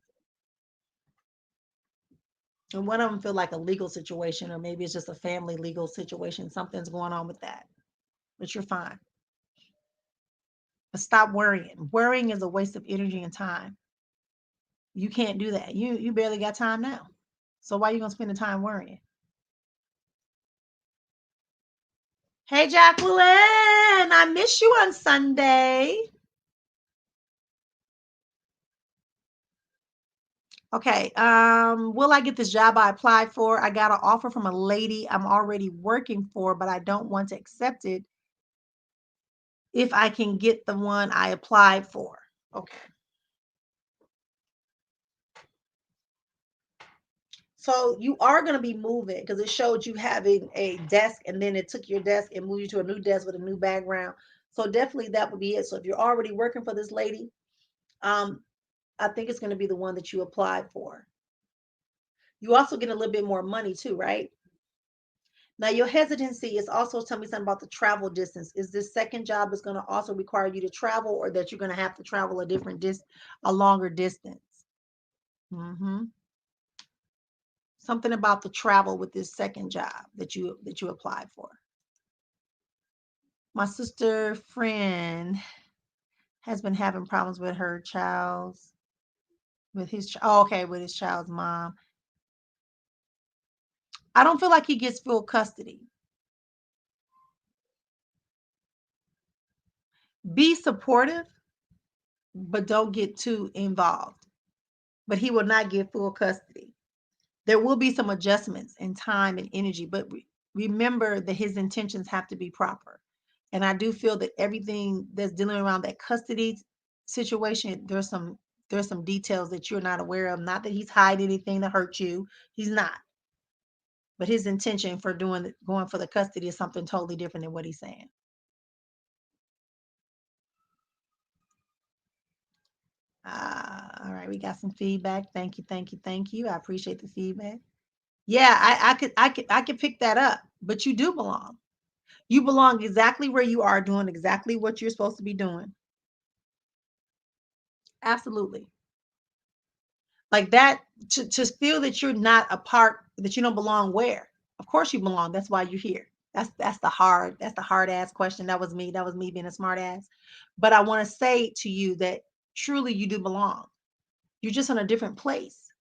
And one of them feel like a legal situation, or maybe it's just a family legal situation. Something's going on with that, but you're fine. But stop worrying. Worrying is a waste of energy and time. You can't do that. You barely got time now. So why are you gonna spend the time worrying? Hey Jacqueline, I miss you on Sunday. Okay, will I get this job I applied for? I got an offer from a lady I'm already working for, but I don't want to accept it if I can get the one I applied for. Okay. So you are going to be moving because it showed you having a desk and then it took your desk and moved you to a new desk with a new background. So definitely that would be it. So if you're already working for this lady, um, I think it's going to be the one that you applied for. You also get a little bit more money too, right? Now your hesitancy is also telling me something about the travel distance. Is this second job is going to also require you to travel, or that you're going to have to travel a different a longer distance? Hmm. Something about the travel with this second job that you applied for. My sister friend has been having problems with her child's with his oh, okay, with his child's mom. I don't feel like he gets full custody. Be supportive, but don't get too involved. But he will not get full custody. There will be some adjustments in time and energy, but remember that his intentions have to be proper. And I do feel that everything that's dealing around that custody situation, there's some details that you're not aware of. Not that he's hiding anything to hurt you. He's not. But his intention for going for the custody is something totally different than what he's saying. All right, we got some feedback. Thank you, thank you, thank you. I appreciate the feedback. Yeah, I could pick that up, but you do belong. You belong exactly where you are, doing exactly what you're supposed to be doing. Absolutely. Like that, to feel that you're not a part, that you don't belong where? Of course you belong. That's why you're here. That's the hard ass question. That was me. That was me being a smart ass. But I want to say to you that truly you do belong. You're just in a different place.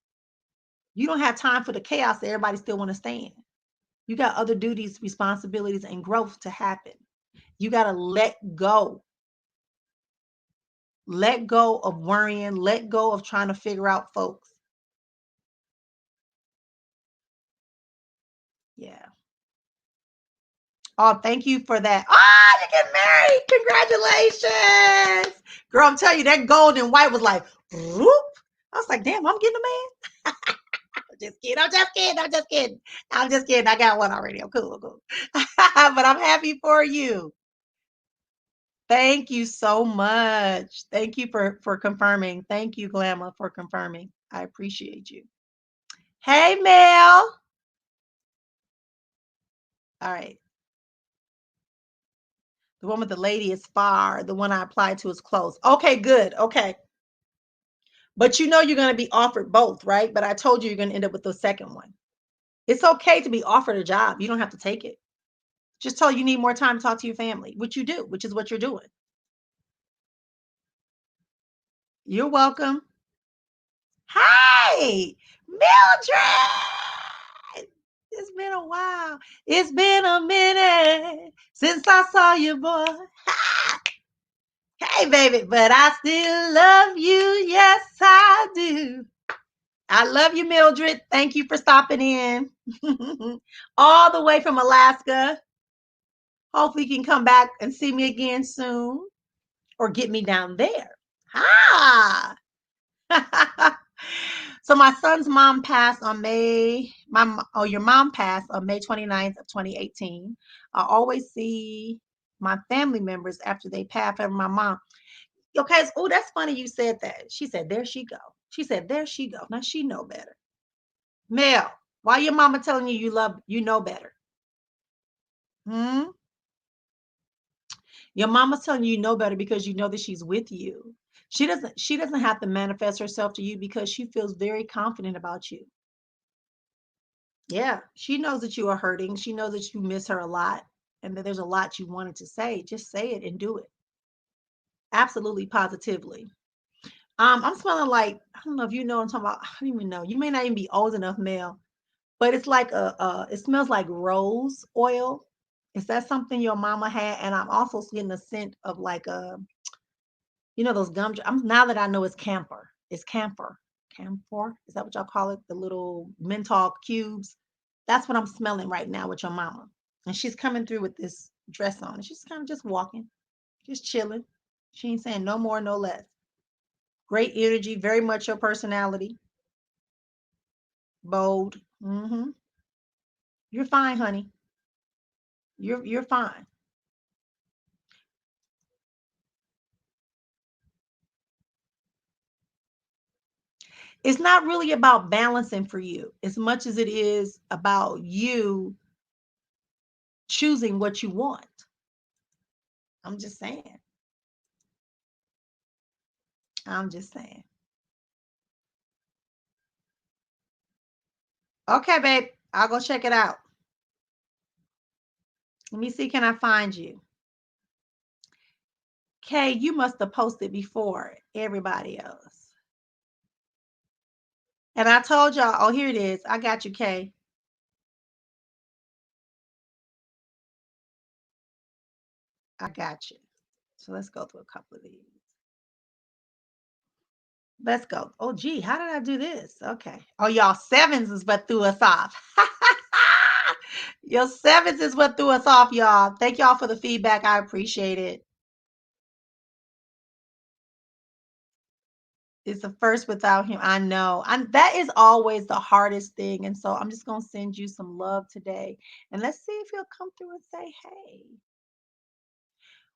You don't have time for the chaos that everybody still want to stay in. You got other duties, responsibilities, and growth to happen. You got to let go. Let go of worrying. Let go of trying to figure out folks. Yeah. Oh, thank you for that. Oh, you get married. Congratulations. Girl, I'm telling you, that gold and white was like, whoop. I was like, damn, I'm getting a man. I'm just kidding. I'm just kidding. I'm just kidding. I'm just kidding. I got one already. I'm cool. I'm cool. But I'm happy for you. Thank you so much. Thank you for confirming. Thank you, Glamour, for confirming. I appreciate you. Hey, Mel. All right. The one with the lady is far. The one I applied to is close. Okay, good. Okay. But you know you're going to be offered both, right? But I told you you're going to end up with the second one. It's okay to be offered a job. You don't have to take it. Just tell you need more time to talk to your family, which you do, which is what you're doing. You're welcome. Hey, Mildred. It's been a while. It's been a minute since I saw you, boy. Hey, baby, but I still love you. Yes, I do. I love you, Mildred. Thank you for stopping in. All the way from Alaska. Hopefully, you can come back and see me again soon or get me down there. Ah. So my son's mom passed on your mom passed on May 29th of 2018. I always see my family members after they pass over my mom. Okay, oh, that's funny you said that. She said, there she go. She said, there she go. Now she know better. Mel, why your mama telling you you know better? Hmm? Your mama's telling you know better because you know that she's with you. She doesn't have to manifest herself to you because she feels very confident about you. Yeah, she knows that you are hurting. She knows that you miss her a lot and that there's a lot you wanted to say. Just say it and do it. Absolutely, positively. I'm smelling like, I don't know if you know what I'm talking about. I don't even know. You may not even be old enough, Mel, but it's like it smells like rose oil. Is that something your mama had? And I'm also getting a scent of like those I'm now that I know it's camphor. It's camphor. Camphor. Is that what y'all call it? The little menthol cubes. That's what I'm smelling right now with your mama. And she's coming through with this dress on. And she's kind of just walking, just chilling. She ain't saying no more, no less. Great energy, very much your personality. Bold. You're fine, honey. You're fine. It's not really about balancing for you as much as it is about you choosing what you want. I'm just saying. I'm just saying. Okay, babe. I'll go check it out. Let me see. Can I find you? Kay, you must have posted before everybody else. And I told y'all, oh, here it is. I got you, Kay. I got you. So let's go through a couple of these. Let's go. Oh, gee, how did I do this? Okay. Oh, y'all, sevens is what threw us off. Your sevens is what threw us off, y'all. Thank y'all for the feedback. I appreciate it. It's the first without him. I know. That is always the hardest thing. And so I'm just going to send you some love today. And let's see if he'll come through and say, hey.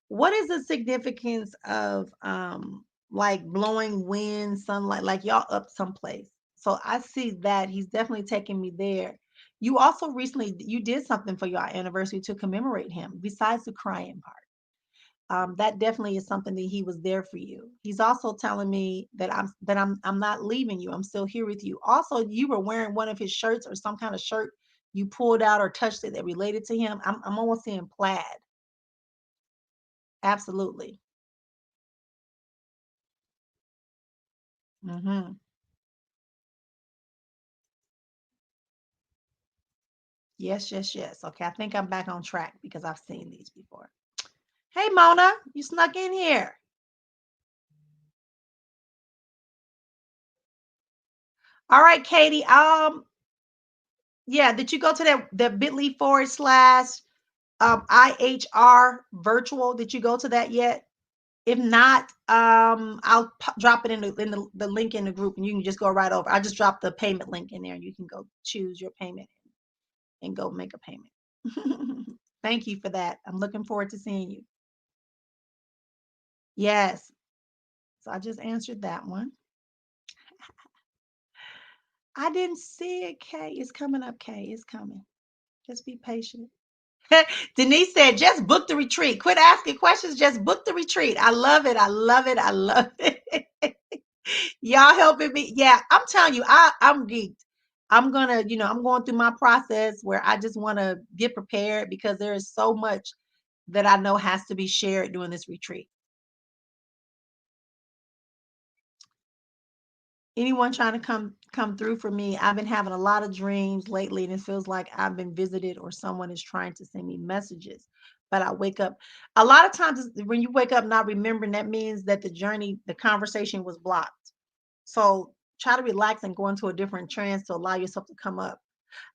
What is the significance of like blowing wind, sunlight, like y'all up someplace? So I see that he's definitely taking me there. You also recently you did something for your anniversary to commemorate him, besides the crying part. That definitely is something that he was there for you. He's also telling me that I'm not leaving you. I'm still here with you. Also, you were wearing one of his shirts or some kind of shirt you pulled out or touched it that related to him. I'm almost seeing plaid. Absolutely. Hmm. Yes, yes, yes. Okay, I think I'm back on track because I've seen these before. Hey, Mona, you snuck in here. All right, Katie. Yeah, did you go to that bit.ly forward slash IHR virtual? Did you go to that yet? If not, I'll drop it in the link in the group, and you can just go right over. I just dropped the payment link in there, and you can go choose your payment and go make a payment. Thank you for that. I'm looking forward to seeing you. Yes. So I just answered that one. I didn't see it, Kay. It's coming up, Kay. It's coming. Just be patient. Denise said, just book the retreat. Quit asking questions. Just book the retreat. I love it. I love it. I love it. Y'all helping me. Yeah, I'm telling you, I'm geeked. I'm going through my process where I just want to get prepared because there is so much that I know has to be shared during this retreat. Anyone trying to come through for me? I've been having a lot of dreams lately, and it feels like I've been visited or someone is trying to send me messages. But I wake up a lot of times when you wake up not remembering, that means that the conversation was blocked. So try to relax and go into a different trance to allow yourself to come up.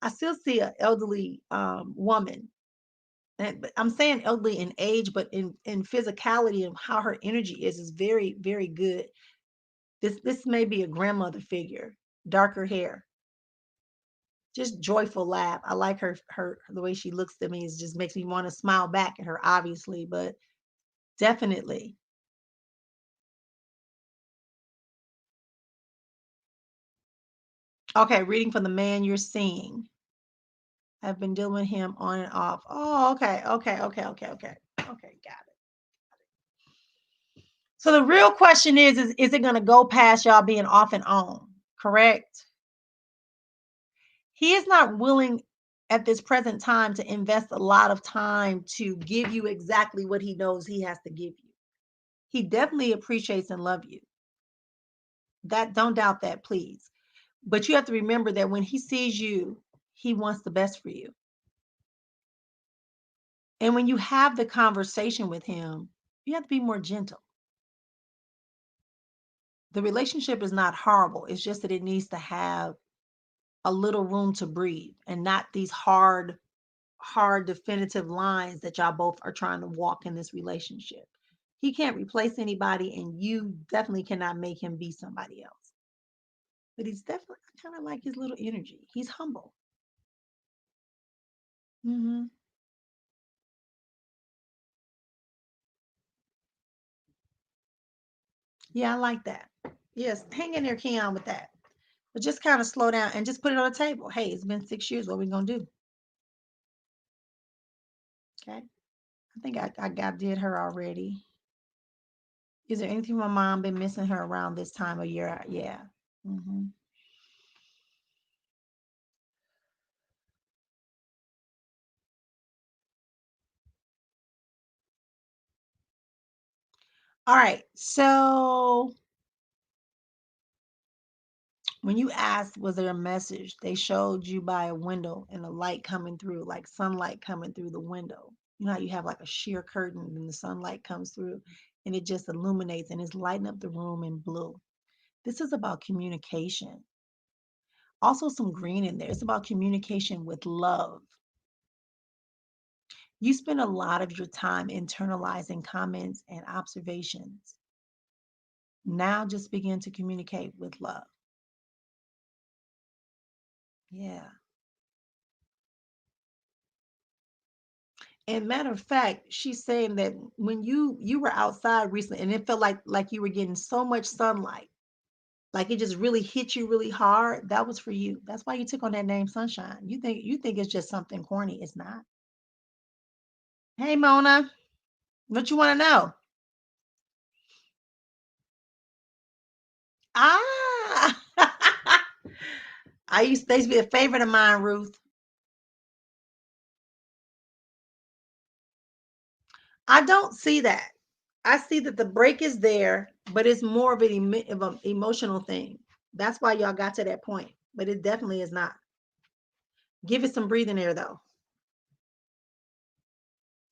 I still see an elderly woman. But I'm saying elderly in age, but in physicality and how her energy is very, very good. This may be a grandmother figure, darker hair, just joyful laugh. I like her the way she looks to me is just makes me want to smile back at her, obviously, but definitely. Okay, reading from the man you're seeing. I've been dealing with him on and off. Oh, okay, okay, okay, okay, okay. Okay, got it. So the real question is it gonna go past y'all being off and on? Correct? He is not willing at this present time to invest a lot of time to give you exactly what he knows he has to give you. He definitely appreciates and love you. That don't doubt that, please. But you have to remember that when he sees you, he wants the best for you. And when you have the conversation with him, you have to be more gentle. The relationship is not horrible. It's just that it needs to have a little room to breathe and not these hard definitive lines that y'all both are trying to walk in this relationship. He can't replace anybody and you definitely cannot make him be somebody else. But he's definitely kind of like his little energy. He's humble. Hmm. Yeah, I like that. Yes, hang in there, Keon, with that. But just kind of slow down and just put it on the table. Hey, it's been 6 years. What are we gonna do? Okay. I think I did her already. Is there anything my mom been missing her around this time of year? Yeah. Hmm. All right. So when you asked, was there a message? They showed you by a window and a light coming through, like sunlight coming through the window. You know how you have like a sheer curtain and the sunlight comes through and it just illuminates and it's lighting up the room in blue. This is about communication. Also, some green in there. It's about communication with love. You spend a lot of your time internalizing comments and observations. Now just begin to communicate with love. Yeah. And matter of fact, she's saying that when you were outside recently and it felt like you were getting so much sunlight, like it just really hit you really hard, that was for you. That's why you took on that name Sunshine. You think it's just something corny. It's not. Hey Mona, what you want to know? Ah, they used to be a favorite of mine, Ruth. I don't see that. I see that the break is there, but it's more of an emotional thing. That's why y'all got to that point. But it definitely is not. Give it some breathing air though.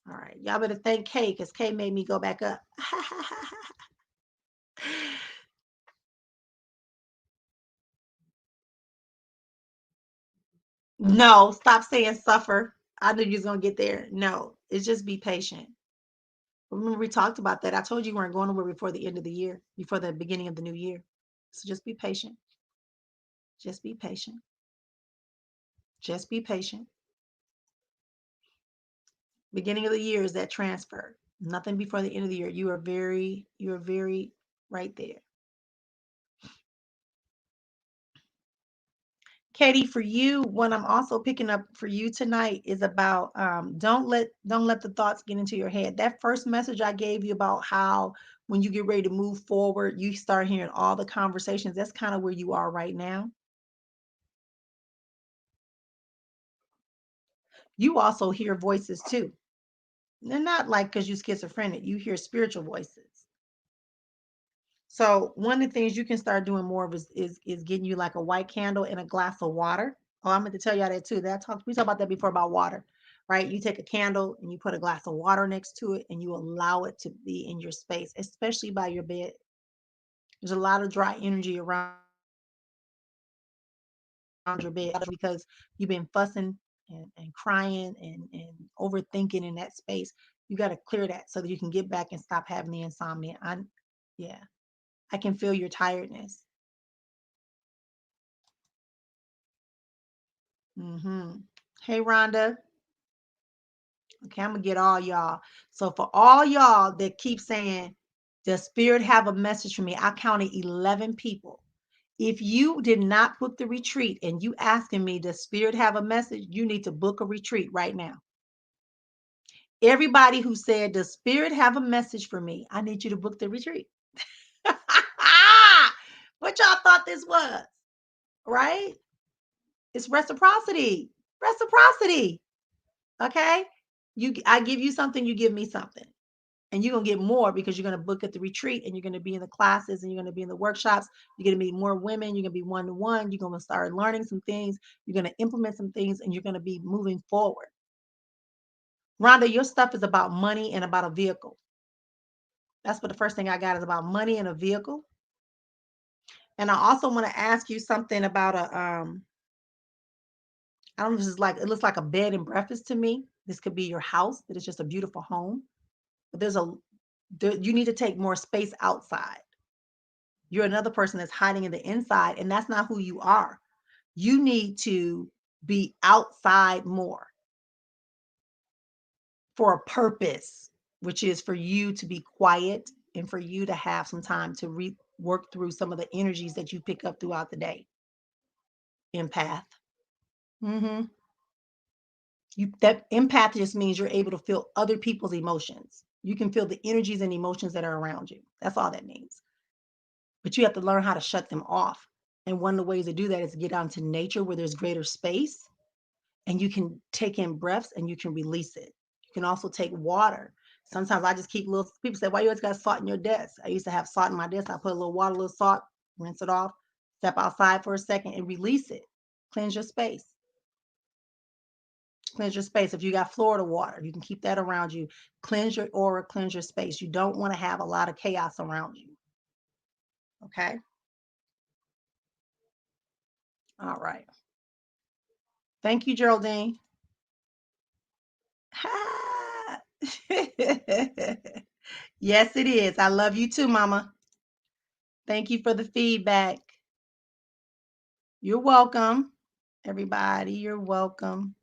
All right. Y'all better thank Kay because Kay made me go back up. No, stop saying suffer. I knew you was gonna get there. No, it's just be patient. Remember we talked about that. I told you weren't going nowhere before the end of the year, before the beginning of the new year. So just be patient. Just be patient. Just be patient. Beginning of the year is that transfer. Nothing before the end of the year. You are very right there. Katie, for you, what I'm also picking up for you tonight is about don't let the thoughts get into your head. That first message I gave you about how when you get ready to move forward, you start hearing all the conversations. That's kind of where you are right now. You also hear voices too. They're not like because you're schizophrenic, you hear spiritual voices. So one of the things you can start doing more of is getting you like a white candle and a glass of water. Oh, I meant to tell y'all that too. We talked about that before about water, right? You take a candle and you put a glass of water next to it and you allow it to be in your space, especially by your bed. There's a lot of dry energy around your bed because you've been fussing and crying and overthinking in that space. You got to clear that so that you can get back and stop having the insomnia. Yeah, I can feel your tiredness. Hey, Rhonda. Okay, I'm gonna get all y'all. So for all y'all that keep saying, "Does Spirit have a message for me?" I counted 11 people. If you did not book the retreat and you asking me, "Does Spirit have a message?" You need to book a retreat right now. Everybody who said, "Does Spirit have a message for me?" I need you to book the retreat. What y'all thought this was, right? It's reciprocity. Reciprocity. Okay? I give you something, you give me something. And you're gonna get more because you're gonna book at the retreat and you're gonna be in the classes and you're gonna be in the workshops. You're gonna meet more women. You're gonna be one to one. You're gonna start learning some things. You're gonna implement some things, and you're gonna be moving forward. Rhonda, your stuff is about money and about a vehicle. That's what the first thing I got is about money and a vehicle. And I also want to ask you something about I don't know if this is like, it looks like a bed and breakfast to me. This could be your house, but it's just a beautiful home. But you need to take more space outside. You're another person that's hiding in the inside, and that's not who you are. You need to be outside more for a purpose, which is for you to be quiet and for you to have some time to work through some of the energies that you pick up throughout the day. Empath. hmm that empath just means you're able to feel other people's emotions. You can feel the energies and emotions that are around you. That's all that means. But you have to learn how to shut them off. And one of the ways to do that is to get out into nature where there's greater space and you can take in breaths and you can release it. You can also take water. Sometimes I just keep little people say, why you always got salt in your desk? I used to have salt in my desk. I put a little water, a little salt, rinse it off, step outside for a second and release it. Cleanse your space. Cleanse your space. If you got Florida water, you can keep that around you. Cleanse your aura, cleanse your space. You don't want to have a lot of chaos around you. Okay. All right. Thank you, Geraldine. Yes, it is. I love you too, Mama. Thank you for the feedback. You're welcome, everybody. You're welcome.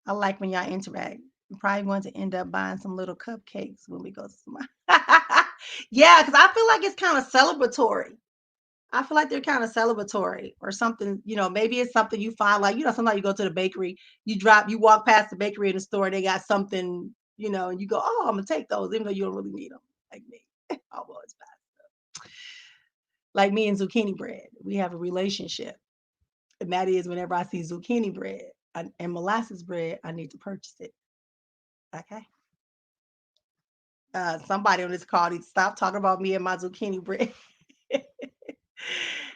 I like when y'all interact. I'm probably going to end up buying some little cupcakes when we go to some. Yeah, because I feel like it's kind of celebratory. I feel like they're kind of celebratory or something, maybe it's something you find like, sometimes you go to the bakery, you walk past the bakery in the store, they got something, and you go, oh, I'm gonna take those, even though you don't really need them, like me. Almost like me and zucchini bread. We have a relationship. And that is whenever I see zucchini bread and molasses bread, I need to purchase it. Okay. Somebody on this call needs to stop talking about me and my zucchini bread.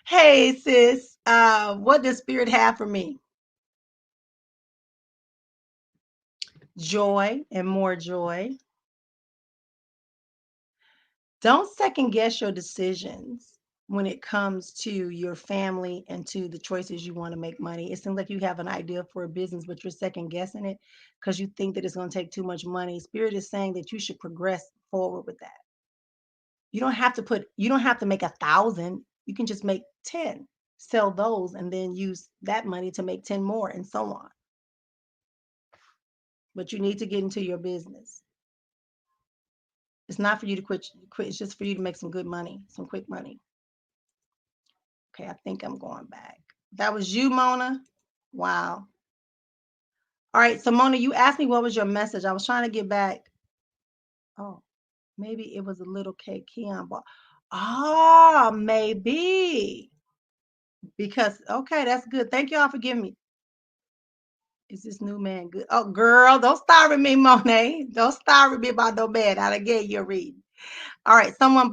Hey, sis. What does spirit have for me? Joy and more joy. Don't second guess your decisions when it comes to your family and to the choices you want to make money. It seems like you have an idea for a business, but you're second guessing it because you think that it's going to take too much money. Spirit is saying that you should progress forward with that. You don't have to make 1,000. You can just make 10, sell those, and then use that money to make 10 more and so on. But you need to get into your business. It's not for you to quit. It's just for you to make some good money, some quick money. Okay, I think I'm going back. That was you, Mona. Wow. All right, so Mona, you asked me what was your message. I was trying to get back. Oh, maybe it was a little cake Keon bought. Ah, maybe. Because okay, that's good. Thank y'all for giving me. Is this new man good? Oh, girl, don't start with me, Monet. Don't start with me about no man. I done gave you a reading. All right, someone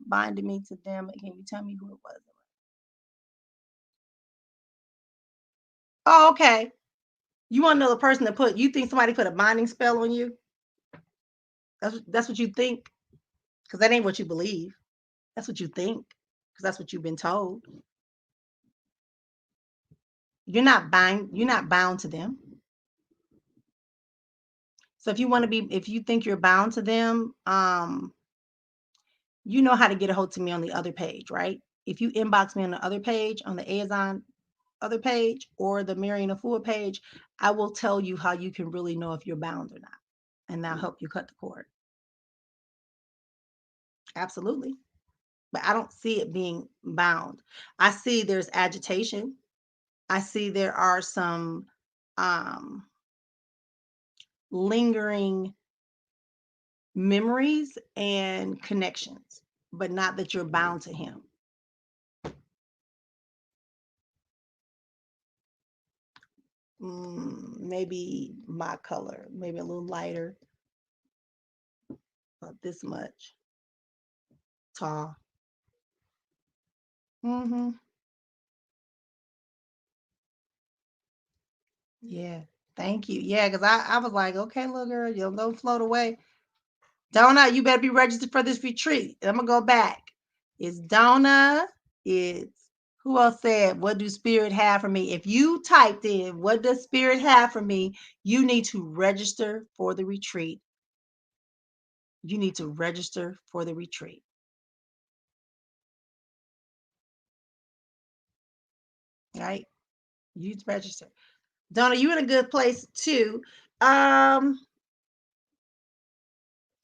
binded me to them. Can you tell me who it was? Oh, okay. You want to know the person that you think somebody put a binding spell on you? That's what you think? Because that ain't what you believe. That's what you think. Because that's what you've been told. You're not bound to them. So if you think you're bound to them, you know how to get a hold to me on the other page, right? If you inbox me on the other page, on the Azon other page or the Marion Afua page, I will tell you how you can really know if you're bound or not. And that'll help you cut the cord. Absolutely. But I don't see it being bound. I see there's agitation. I see there are some um, lingering memories and connections, but not that you're bound to him. Maybe my color, maybe a little lighter. about this much tall. Mm-hmm. Yeah. Thank you. Yeah, because I was like, okay, little girl, you'll don't float away. Donna, you better be registered for this retreat. I'm gonna go back. It's Donna. It's who else said, what do spirit have for me? If you typed in what does spirit have for me, you need to register for the retreat. You need to register for the retreat. Right? You need to register. Donna, you in a good place too. Um,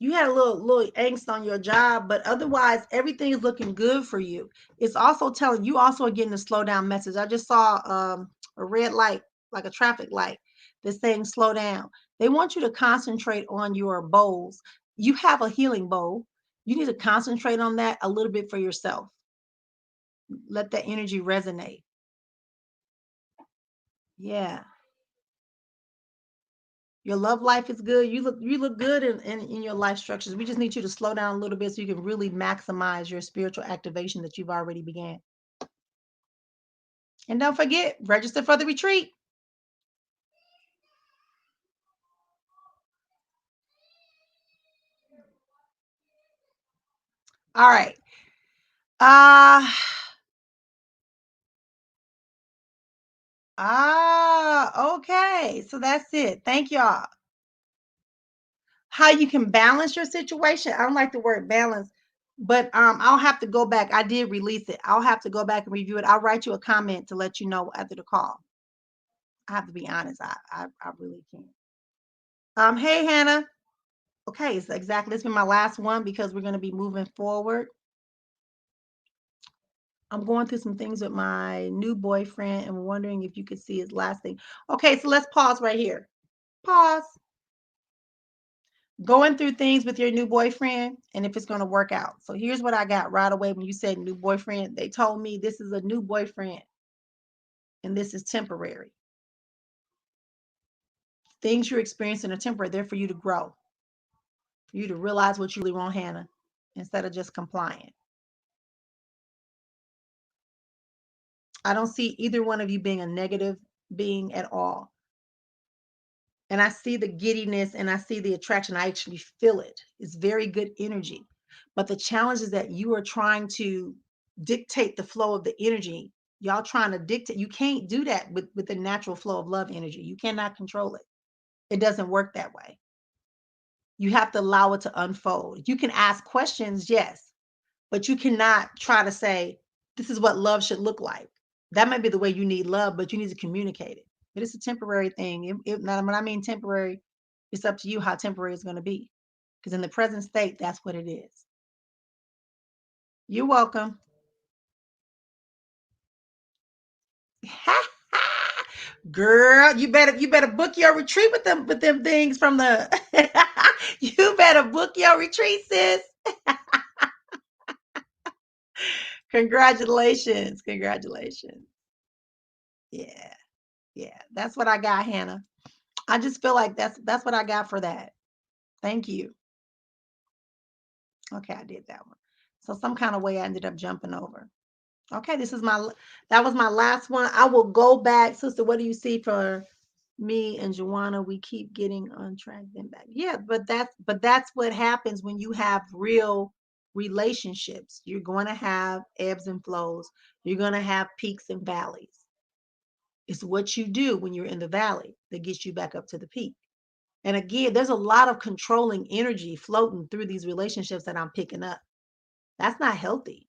you had a little angst on your job, but otherwise everything is looking good for you. It's also telling you also getting a slow down message. I just saw a red light, like a traffic light, that's saying slow down. They want you to concentrate on your bowls. You have a healing bowl. You need to concentrate on that a little bit for yourself. Let that energy resonate. Yeah. Your love life is good. You look good in your life structures. We just need you to slow down a little bit so you can really maximize your spiritual activation that you've already began. And don't forget, register for the retreat. All right. Uh okay. So that's it. Thank y'all. How you can balance your situation. I don't like the word balance, but I'll have to go back. I did release it. I'll have to go back and review it. I'll write you a comment to let you know after the call. I have to be honest. I really can't. Hey Hannah. Okay, so exactly. This has been my last one because we're going to be moving forward. I'm going through some things with my new boyfriend and wondering if you could see his last thing. Okay, so let's pause right here. Pause. Going through things with your new boyfriend and if it's going to work out. So here's what I got right away when you said new boyfriend. They told me this is a new boyfriend and this is temporary. Things you're experiencing are temporary. They're for you to grow, for you to realize what you really want, Hannah, instead of just complying. I don't see either one of you being a negative being at all. And I see the giddiness and I see the attraction. I actually feel it. It's very good energy. But the challenge is that you are trying to dictate the flow of the energy. Y'all trying to dictate. You can't do that with the natural flow of love energy. You cannot control it. It doesn't work that way. You have to allow it to unfold. You can ask questions, yes, but you cannot try to say, this is what love should look like. That might be the way you need love, but you need to communicate it. But it's a temporary thing. Now, when I mean temporary, it's up to you how temporary it's going to be. Because in the present state, that's what it is. You're welcome. Girl, you better book your retreat with them things from the you better book your retreat, sis. Congratulations. Congratulations. Yeah. Yeah. That's what I got, Hannah. I just feel like that's what I got for that. Thank you. Okay, I did that one. So some kind of way I ended up jumping over. Okay, that was my last one. I will go back, sister. What do you see for me and Joanna? We keep getting on track, then back. Yeah, but that's what happens when you have real relationships. You're going to have ebbs and flows. You're going to have peaks and valleys. It's what you do when you're in the valley that gets you back up to the peak. And again, there's a lot of controlling energy floating through these relationships that I'm picking up. That's not healthy.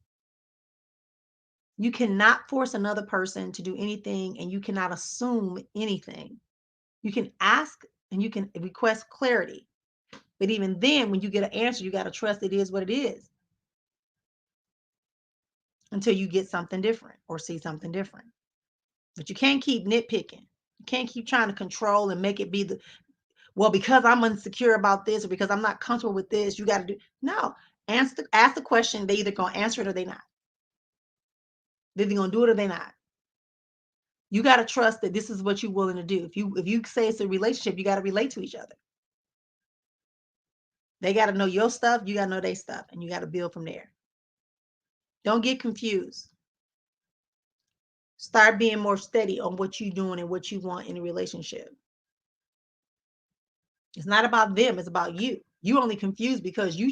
You cannot force another person to do anything and you cannot assume anything. You can ask and you can request clarity. But even then, when you get an answer, you got to trust it is what it is until you get something different or see something different. But you can't keep nitpicking. You can't keep trying to control and make it be well, because I'm insecure about this or because I'm not comfortable with this, you got to do. No, ask the question. They either gonna answer it or they not. They're either gonna do it or they not. You got to trust that this is what you're willing to do. If you say it's a relationship, you got to relate to each other. They got to know your stuff. You got to know their stuff, and you got to build from there. Don't get confused. Start being more steady on what you're doing and what you want in a relationship. It's not about them, it's about you. You only confused because you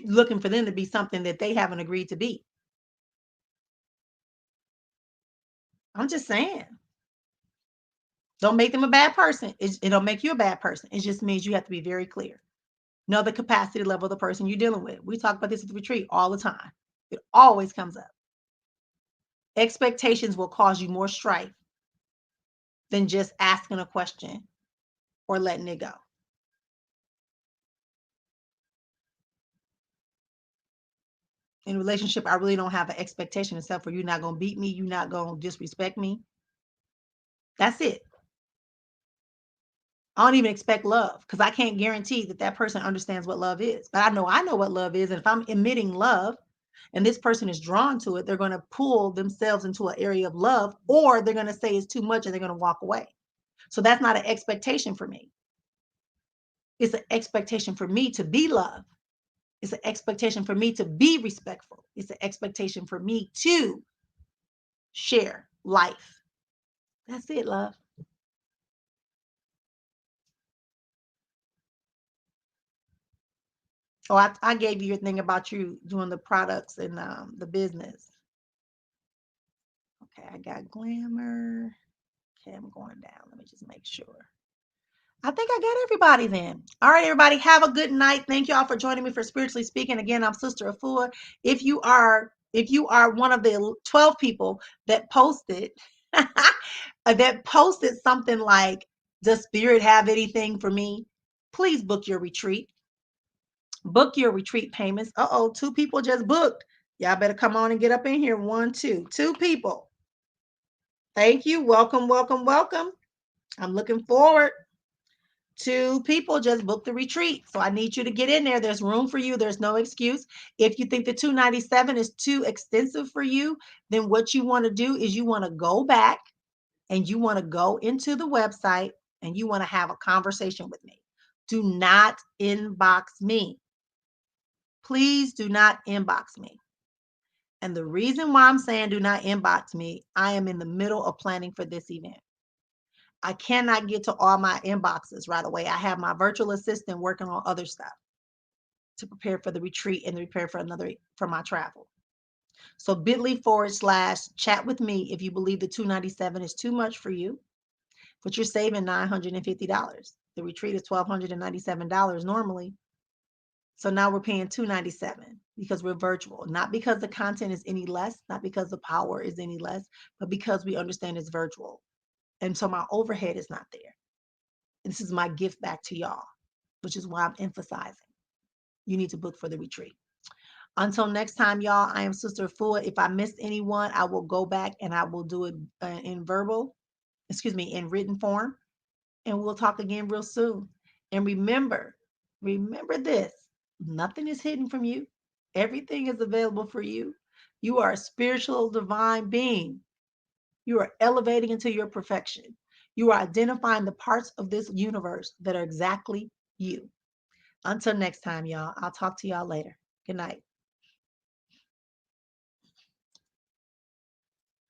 looking for them to be something that they haven't agreed to be. I'm just saying. Don't make them a bad person. It don't make you a bad person. It just means you have to be very clear. Know the capacity level of the person you're dealing with. We talk about this at the retreat all the time. It always comes up. Expectations will cause you more strife than just asking a question or letting it go. In a relationship, I really don't have an expectation except for you're not going to beat me, you're not going to disrespect me. That's it. I don't even expect love because I can't guarantee that that person understands what love is. But I know what love is. And if I'm emitting love and this person is drawn to it, they're going to pull themselves into an area of love, or they're going to say it's too much and they're going to walk away. So that's not an expectation for me. It's an expectation for me to be loved. It's an expectation for me to be respectful. It's an expectation for me to share life. That's it, love. Oh, I gave you your thing about you doing the products and the business. Okay, I got glamour. Okay, I'm going down. Let me just make sure. I think I got everybody then. All right, everybody, have a good night. Thank you all for joining me for Spiritually Speaking. Again, I'm SIsta EFUA. If you are one of the 12 people that posted that posted something like, does spirit have anything for me? Please book your retreat. Book your retreat payments. Uh-oh, 2 people just booked. Y'all better come on and get up in here. 1, 2. 2 people. Thank you. Welcome, welcome, welcome. I'm looking forward. 2 people just booked the retreat. So I need you to get in there. There's room for you. There's no excuse. If you think the 297 is too extensive for you, then what you want to do is you want to go back and you want to go into the website and you want to have a conversation with me. Do not inbox me. Please do not inbox me. And the reason why I'm saying do not inbox me, I am in the middle of planning for this event. I cannot get to all my inboxes right away. I have my virtual assistant working on other stuff to prepare for the retreat and prepare for my travel. So bit.ly/chat with me if you believe the 297 is too much for you, but you're saving $950. The retreat is $1,297 normally. So now we're paying $297 because we're virtual, not because the content is any less, not because the power is any less, but because we understand it's virtual. And so my overhead is not there. This is my gift back to y'all, which is why I'm emphasizing you need to book for the retreat. Until next time, y'all, I am SIsta EFUA. If I missed anyone, I will go back and I will do it in written form. And we'll talk again real soon. And remember this, nothing is hidden from you. Everything is available for you. You are a spiritual divine being. You are elevating into your perfection. You are identifying the parts of this universe that are exactly you. Until next time, y'all, I'll talk to y'all later. Good night.